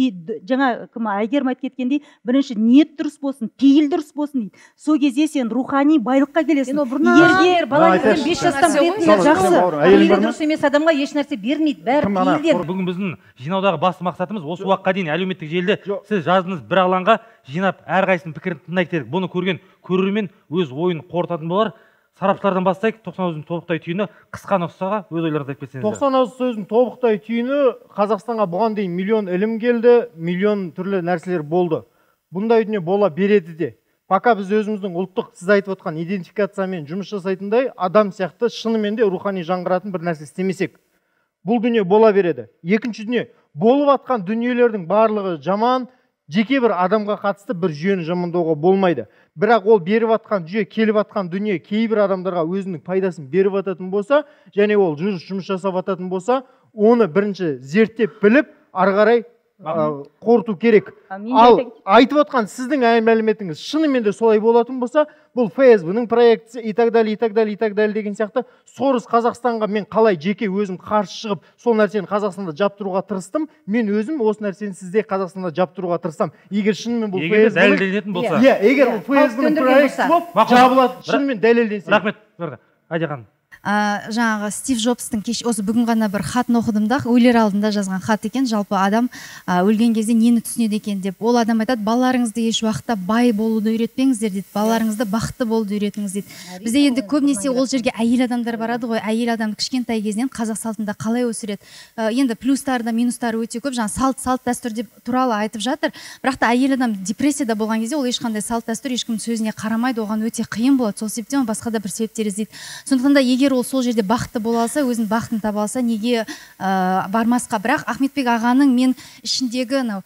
Жаңа Әйгерім айтып кеткендей, бірінші ниет дұрыс болсын, пейіл дұрыс болсын дейді. Сол кезде сен рухани байлыққа келесің. Егер бала 5 жастан жақсы пейілі дұрыс емес адамға еш нәрсе бермейді, бәрі пейілден. Бүгін біздің жинаудағы басты мақсатымыз осы уақытқа дейін әлеуметтік желіде сіз жаздыңыз бір алаңға жинап әрқайсының пікірін тыңдайық дедік. Бұны көрген көрермен өз ойын қорытатын болар. Сарапшылардан бастайық. 90 сөздің тобықтай түйіні қысқа нұсқаға өз ойларыңызды айтып кетсеңіздер. 90 сөздің тобықтай түйіні Қазақстанға бұған дейін миллион ілім келді, миллион түрлі нәрселер болды. Бұндай дүние бола береді де. Пока біз өзіміздің ұлттық, сіз айтып отқан идентификациямен жұмыс жасайтындай адам сияқты шынымен де рухани жаңғыратын бір нәрсе істемесек, бұл дүние бола береді. Екінші дүние, болып атқан дүниелердің барлығы жаман, жеке бір адамға қатысты бір жүйені жамандауға болмайды. Бірақ ол беріп атқан жүйе, келіп атқан дүние кейбір адамдарға өзінің пайдасын беріп ататын болса, және ол жұмыс жасап ататын болса, оны бірінші зерттеп біліп, ары қарай қорыту керек. Ал айтып отқан сіздің мәліметіңіз шынымен де солай болатын болса, бұл ФСБ-ның проекті и так далее деген сияқты сорыс Қазақстанға мен қалай жеке өзім қарсы шығып, сол нәрсені Қазақстанда жаптыруға тырыстым, мен өзім осы нәрсені сізде Қазақстанда жаптыруға тырыстым. Егер шынымен бұл ФСБ дәлелденетін болса. Егер бұл ФСБ-ның проекті болып жабылады, шынымен дәлелденсе. Рахмет. Айдахан. Жаңағы Стив Джобстың осы бүгін ғана бір хатын оқыдым да, өлер алдында жазған хат екен. Жалпы адам өлген кезде нені түсінеді екен деп. Ол адам айтады, балаларыңызды еш уақытта бай болуды үйретпеңіздер дейді, балаларыңызды бақытты болуды үйретіңіз дейді. Бізде енді көбінесе ол жерге әйел адамдар барады ғой, әйел адам кішкентай кезінен қазақ салтында қалай өсіреді. Енді плюстары да минустары өте көп, жаңа салт дәстүр туралы айтып жатыр. Бірақ та әйел адам депрессияда болған кезде ол ешқандай салт дәстүр ешкім сөзіне қарамайды, оған өте қиын болады. Сол себептен басқа да бір себептер іздейді. Сондықтан да егер ол сол жерде бақытты бола алса, өзінің бақытын таба алса, неге бармасқа. Бірақ Ахметбек ағаның мен ішіндегі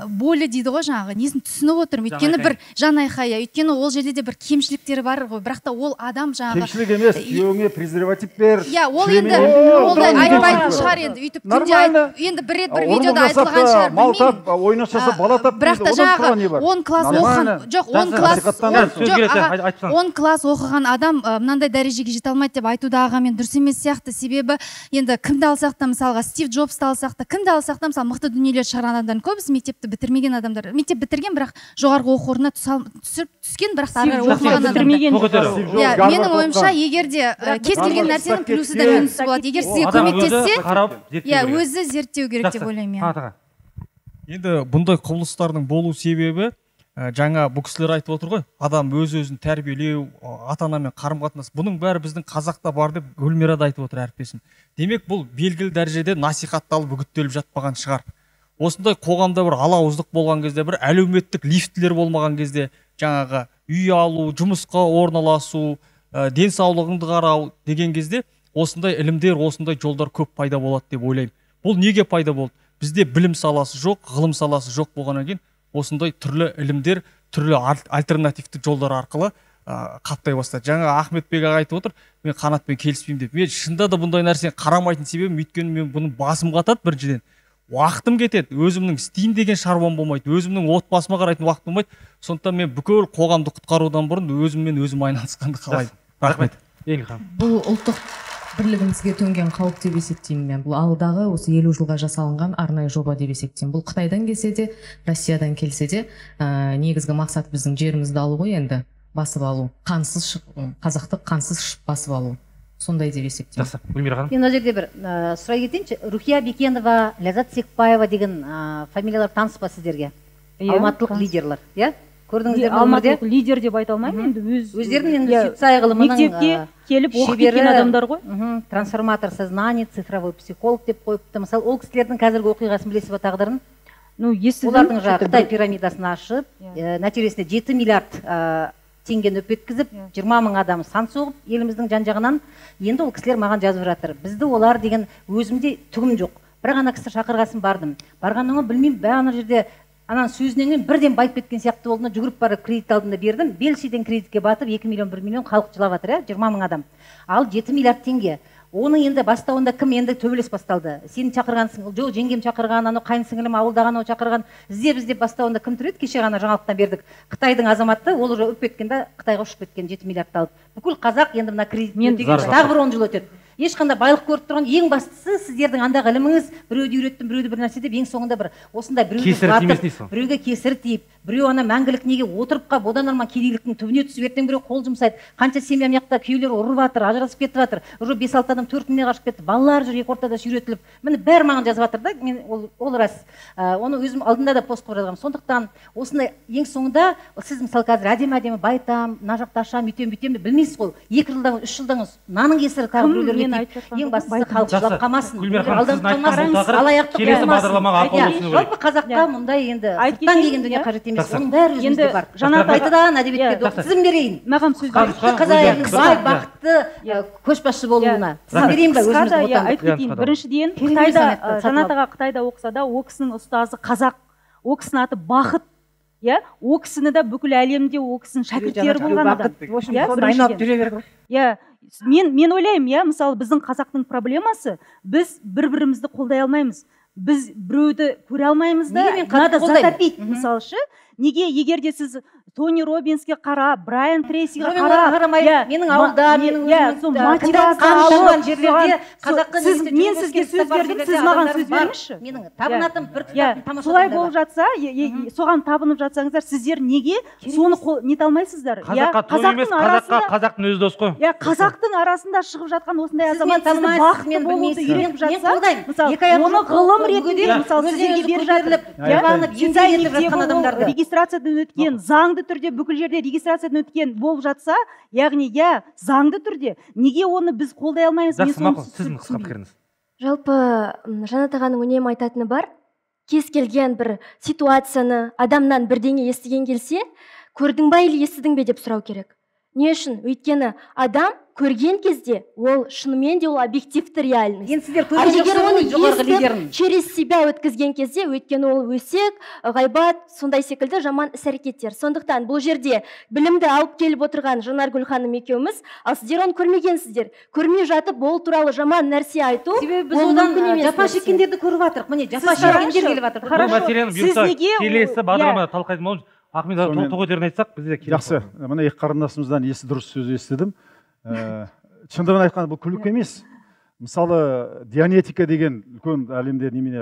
болі дейді ғой, жаңағы несін түсініп отырмын. Өйткені бір жан айқайы, өйткені ол жерде де бір кемшіліктері бар ғой. Бірақ та ол адам жаңағы кемшілік емес, күйеуіңе презерватив бер. Ол енді олай айтпайтын шығар енді. Өйтіп күнде енді бір рет бір видеода айтылған шығар, білмеймін. Ойнақ жасап, бала тап. Бірақ та жаңағы 10 класс оқыған, жоқ 10 класс оқыған адам мынандай дәрежеге жете алмайды деп айтудағы мен дұрыс емес сияқты. Себебі енді кімді алсақ та, мысалға Стив Джобсты алсақ та, кімді алсақ та, мысалы мықты дүниелер шығарған адамдар көбісі мектепті бітірмеген адамдар. Мектеп бітірген, бірақ жоғарғы оқу орнына түскен, бірақ та ары оқымаған адамдар. Менің ойымша, егер де кез келген нәрсенің плюсы да минусы болады. Егер сізге көмектессе, өзі зерттеу керек деп ойлаймын. Енді бұндай құбылыстардың болу себебі жаңа бұл кісілер айтып отыр ғой, адам өз-өзін тәрбиелеу, ата-анамен қарым-қатынас. Бұның бәрі біздің қазақта бар деп Гүлмира да айтып отыр әріптесім. Демек бұл белгілі дәрежеде насихатталып үгіттеліп жатпаған шығар. Осындай қоғамда бір алауыздық болған кезде, бір әлеуметтік лифтілер болмаған кезде, жаңағы үй алу, жұмысқа орналасу, денсаулығыңды қарау деген кезде осындай ілімдер, осындай жолдар көп пайда болады деп ойлаймын. Бұл неге пайда болды? Бізде білім саласы жоқ, ғылым саласы жоқ болғаннан кейін осындай түрлі ілімдер, түрлі альтернативті жолдар арқылы қаптай бастады. Жаңа Ахметбек аға айтып отыр, мен Қанатпен келіспеймін деп. Мен шынында да бұндай нәрсені қарамайтын себебім, өйткені мен бұның басым қатады біріншіден. Уақытым кетеді, өзімнің істейін деген шаруам болмайды, өзімнің отбасыма қарайтын уақыт болмайды. Сондықтан мен бүкіл қоғамды құтқарудан бұрын өзіммен өзім айналысқанды қалаймын. Рахмет. Бұл ұлттық бірлігімізге төнген қауіп деп есептеймін мен. Бұл алдағы осы 50 жылға жасалынған арнайы жоба деп есептеймін. Бұл Қытайдан келсе де, Россиядан келсе де, негізгі мақсат біздің жерімізді алу ғой, енді басып алу, қазақтық қансыз басып алу. Сондай деп есептеймін. Жақсы, Гүлмира ханым. Мен ол жерде бір сұрай кетейінші. Рухия Бекенова, Ләззат Секбаева деген фамилиялар таныс па сіздерге? Алматылық лидерлар, иә? Көрдіңіздер ме? Алматылық лидер деп айта алмаймын, енді өздерінің енді сүйітсай ғылымының мектепке келіп оқып кеткен адамдар ғой. Трансформатор сознания, цифровой психолог деп қойыпты. Мысалы, ол кісілердің қазіргі оқиғасын білесіз бе тағдырын? Олардың жаңағы Қытай пирамидасын ашып, нәтижесінде 7 миллиард теңгені өпеткізіп, 20 мың адам сан соғып, еліміздің жан-жағынан. Енді ол кісілер маған жазып жатыр. Бізді олар деген өзімде түгім жоқ. Бірақ ана кісі шақырғасын бардым. Барғаннан білмеймін, бәрі жерде анан сөзінен бірден байып кеткен сияқты болдым, жүгіріп барып кредит алдым да бердім. Белшеден кредитке батып 2 миллион 1 миллион халық жылап жатыр, 20 мың адам. Ал 7 миллиард теңге. Оның енді бастауында кім енді төбелес басталды? Сені шақырғансың, жоқ, жеңгем шақырған, анау қайынсіңілім ауылдаған, ол шақырған. Іздеп бастауында кім тұреді? Кеше ғана жаңалықтан бердік. Қытайдың азаматы, ол уже өп кеткенде Қытайға ұшып кеткен 7 миллиардты алып. Бүкіл қазақ енді мына кредит өтеген тағы бір 10 жыл өтеді. Ешқандай байлық көріп тұрған, ең бастысы сіздердің андағы іліміңіз, біреуді үйреттім, біреуді бір нәрсе деп, ең соңында бір осындай біреуді құлатып, біреуге кесір тиіп, біреу ана мәңгілік неге отырып қалып, одан арман кедейліктің түбіне түсіп, ертең біреу қол жұмсайды. Қанша семья мына күйеулері ұрып жатыр, ажырасып кетіп жатыр. Уже 5-6 адам төркініне қашып кетті. Балалар жүр екі ортада сүйретіліп. Міне бәрі маған жазып жатыр да, мен ол рас. Оны өзім алдында да пост қойып жазғам. Сондықтан осындай ең соңында сіз мысалы қазір әдемі байтам, мына жақта ашам, бүйтем деп білмейсіз ғой. 2 жылдан 3 жылдан наның кесірі тағы біреулерге тиіп, ең бастысы халық жылап қалмасын. Алданып қалмасыңыз, алаяқтық болмасын. Жалпы қазаққа мұндай енді сырттан келген дүние қажет емес. Оның бәрі өзімізде бар. Қайтадан әдебиетке тізім берейін. Маған сөз қазақ бай, бақытты көшбасшы болуына. Тізім берейін ба өзіміздің отандық? Біріншіден, Жанат Қытайда оқыса да, ол кісінің ұстазы қазақ, ол кісінің аты Бақыт. Ол кісіні да бүкіл әлемде ол кісінің шәкірттері болған адам. Мен ойлаймын, мысалы біздің қазақтың проблемасы, біз бір-бірімізді қолдай алмаймыз. Біз біреуді көре алмаймыз да, надо затопить. Мысалы ше, неге егерде сіз Тони Роббинске қара, Брайан Трейсиге қара, менің ауылда, мен сізге сөз бердім, сіз маған сөз беріңізші. Менің табынатым бір тамаша. Солай болып жатса, соған табынып жатсаңыздар, сіздер неге соны нете алмайсыздар? Қазаққа той емес, қазақтың өзі дос қой. Қазақтың арасында шығып жатқан осындай азамат сізді бақытты болуды үйретіп жатса, оны ғылым ретінде мысалы сіздерге беріп жатыр. Регистрациядан өткен, заңды түрде бүкіл жерде регистрациядан өткен болып жатса, яғни заңды түрде неге оны біз қолдай алмаймыз? Сіздің қысқа пікіріңіз. Жалпы Жанат ағаның үнемі айтатыны бар. Кез келген бір ситуацияны адамнан бірдеңе естіген келсе, көрдің ба или естідің бе деп сұрау керек. Не үшін? Өйткені адам көрген кезде ол шынымен де ол объективті реальность. Енді сіздер көрген жоғарғы лидерін через себя өткізген кезде, өйткені ол өсек, ғайбат, сондай секілді жаман іс-әрекеттер. Сондықтан бұл жерде білімді алып келіп отырған Жанаргүл ханым екеуміз, ал сіздер оны көрмегенсіздер. Көрмей жатып, ол туралы жаман нәрсе айту. Себебі біз одан жапа шеккендерді көріп жатырық. Міне жапа шеккендер келіп жатыр. Бұл мәселені бұйырса келесі бағдарламада талқылайтын боламыз. Ахмет тоқтық өтерін айтсақ, бізде жақсы. Мына екі қарындасымыздан дұрыс сөз естідім. шындығын айтқанда бұл күлкі емес. Мысалы дианетика деген үлкен әлемде немене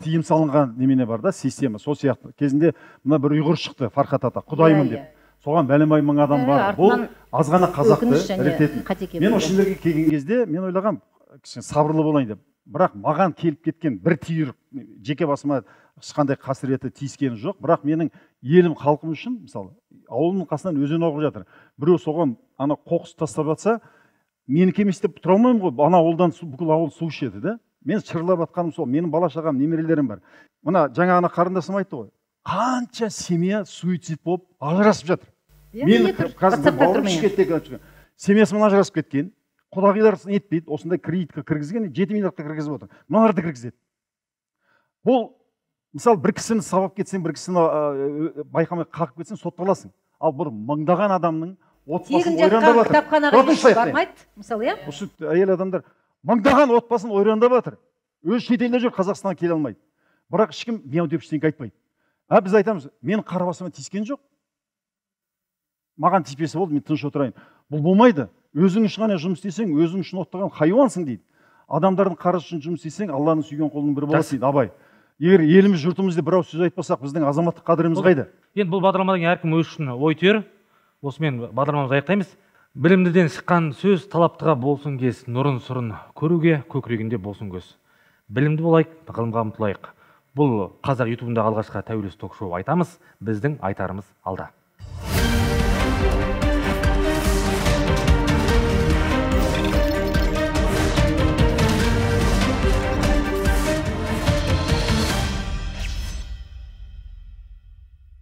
тыйым салынған немене бар да, система. Сол сияқты кезінде мына бір ұйғыр шықты, Фархат ата, құдаймын деп. Соған бәлемай мың адам бар. Бұл аз ғана қазақты іріктетін. Мен осы жерге келген кезде мен ойлағам, сабырлы болайын деп. Бірақ маған келіп кеткен бір түйір жеке басыма ешқандай қасіреті тиіскені жоқ. Бірақ менің елім, халқым үшін, мысалы, ауылымның қасынан өзен ағып жатыр. Біреу соған ана қоқыс тастап жатса, менікі емес деп тұра алмаймын ғой. Ана ауылдан бүкіл ауыл су ішеді да. Мен шырылдап жатқаным сол. Менің бала шағам, немерелерім бар. Мына жаңа ана қарындасым айтты ғой. Қанша семья суицид болып ажырасып жатыр. Мен қазір бауырым шешкеттегі семьясымен ажырасып кеткен. Құдағилар етпейді, осындай кредитке кіргізген, 7 миллиардқа кіргізіп отыр. Мыналарды кіргізеді. Бұл, мысалы, бір кісіні сабап кетсең, бір кісіні байқамай қақып кетсең, сотталасың. Ал бір мыңдаған адамның отбасын ойрандап жатыр. Кітапханаға бармайды, мысалы, иә? Осы әйел адамдар мыңдаған отбасын ойрандап жатыр. Өз шетелде жүр, Қазақстанға келе алмайды. Бірақ ешкім мяу деп ештеңе айтпайды. Біз айтамыз, менің қара басыма тиіскен жоқ. Маған тиіспесе болды, мен тыныш отырайын. Бұл болмайды. Өзің үшін ғана жұмыс істесең, өзің үшін оттаған хайуансың дейді. Адамдардың қарызы үшін жұмыс істесең, Алланың сүйген қолының бірі болады дейді Абай. Егер еліміз, жұртымызда бірау сөз айтпасақ, біздің азаматтық қадіріміз қайда? Енді бұл бағдарламадан әркім өз үшін ой түйер. Осымен бағдарламамызды аяқтаймыз. Білімдіден шыққан сөз талаптыға болсын кез, нұрын сұрын көруге, көкірегінде болсын көз. Білімді болайық, ғылымға ұмтылайық. Бұл қазақ ютубындағы алғашқы тәуелсіз ток-шоу айтамыз, біздің айтарымыз алда.